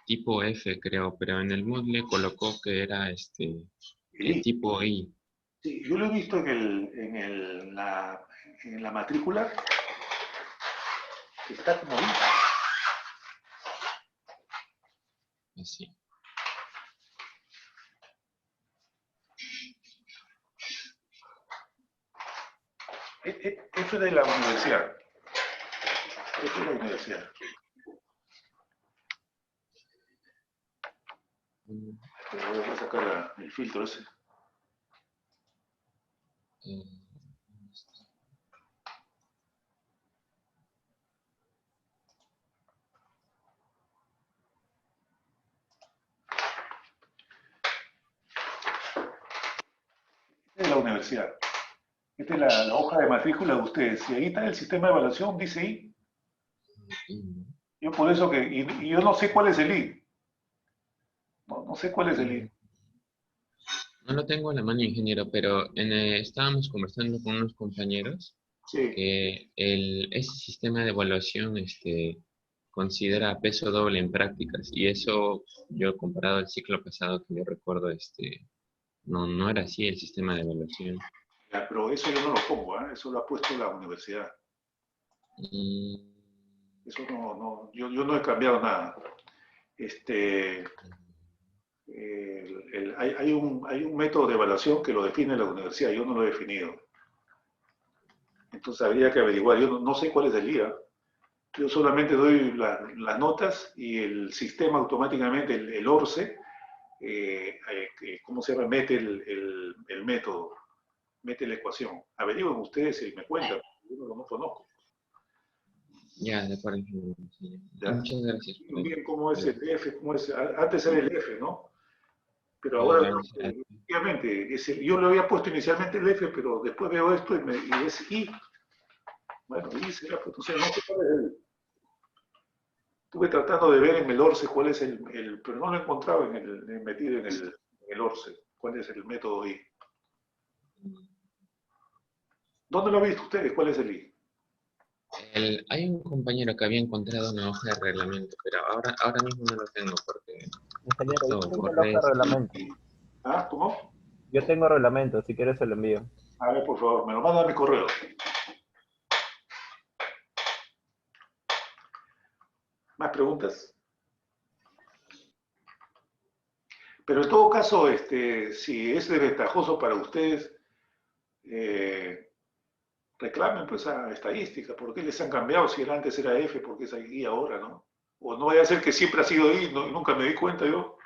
tipo F, creo, pero en el Moodle colocó que era tipo I. Sí, yo lo he visto en la matrícula, que está como I. Así. Esto es de la universidad. Esto es de la universidad. Pero voy a sacar el filtro ese. De la universidad. Esta es la hoja de matrícula de ustedes. Y ahí está el sistema de evaluación, dice I. Yo por eso y yo no sé cuál es el I. No sé cuál es el I. No lo tengo a la mano, ingeniero, pero estábamos conversando con unos compañeros Sí. que ese sistema de evaluación considera peso doble en prácticas, y eso yo comparado al ciclo pasado que yo recuerdo, no era así el sistema de evaluación. Ya, pero eso yo no lo pongo, ¿eh? Eso lo ha puesto la universidad. Eso yo no he cambiado nada. Hay un método de evaluación que lo define la universidad, yo no lo he definido. Entonces habría que averiguar, yo no sé cuál es el IA. Yo solamente doy las notas y el sistema automáticamente, el ORCE, ¿cómo se llama? Mete el método, mete la ecuación. Averigüen ustedes y me cuentan, yo no conozco. Ya, de acuerdo, ingeniero. ¿Ya? Muchas gracias. Bien, ¿cómo es el F? Antes era el F, ¿no? Pero ahora, efectivamente, yo le había puesto inicialmente el F, pero después veo esto y es I. Bueno, I será, pues entonces no sé cuál es el. Estuve tratando de ver en el ORCE cuál es pero no lo encontraba metido en el ORCE, cuál es el método I. ¿Dónde lo han visto ustedes? ¿Cuál es el I? Hay un compañero que había encontrado una hoja de reglamento, pero ahora mismo no lo tengo porque Ingeniero, yo justo tengo la borré hoja de reglamento. ¿Ah? ¿Cómo? Yo tengo reglamento, si quieres se lo envío. A ver, por favor, me lo manda a mi correo. ¿Más preguntas? Pero en todo caso, si es desventajoso para ustedes, reclamen pues a estadística. ¿Por qué les han cambiado? Si antes era F, ¿por qué es I ahora, no? O no vaya a ser que siempre ha sido I, nunca me di cuenta yo.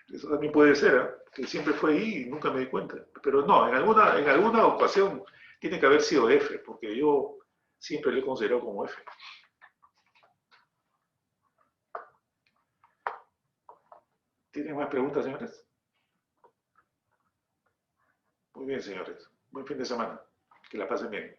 Eso también puede ser, ¿eh? Que siempre fue I y nunca me di cuenta. Pero no, en alguna ocasión tiene que haber sido F, porque yo siempre lo he considerado como F. ¿Tienen más preguntas, señores? Muy bien, señores. Buen fin de semana. Que la pasen bien.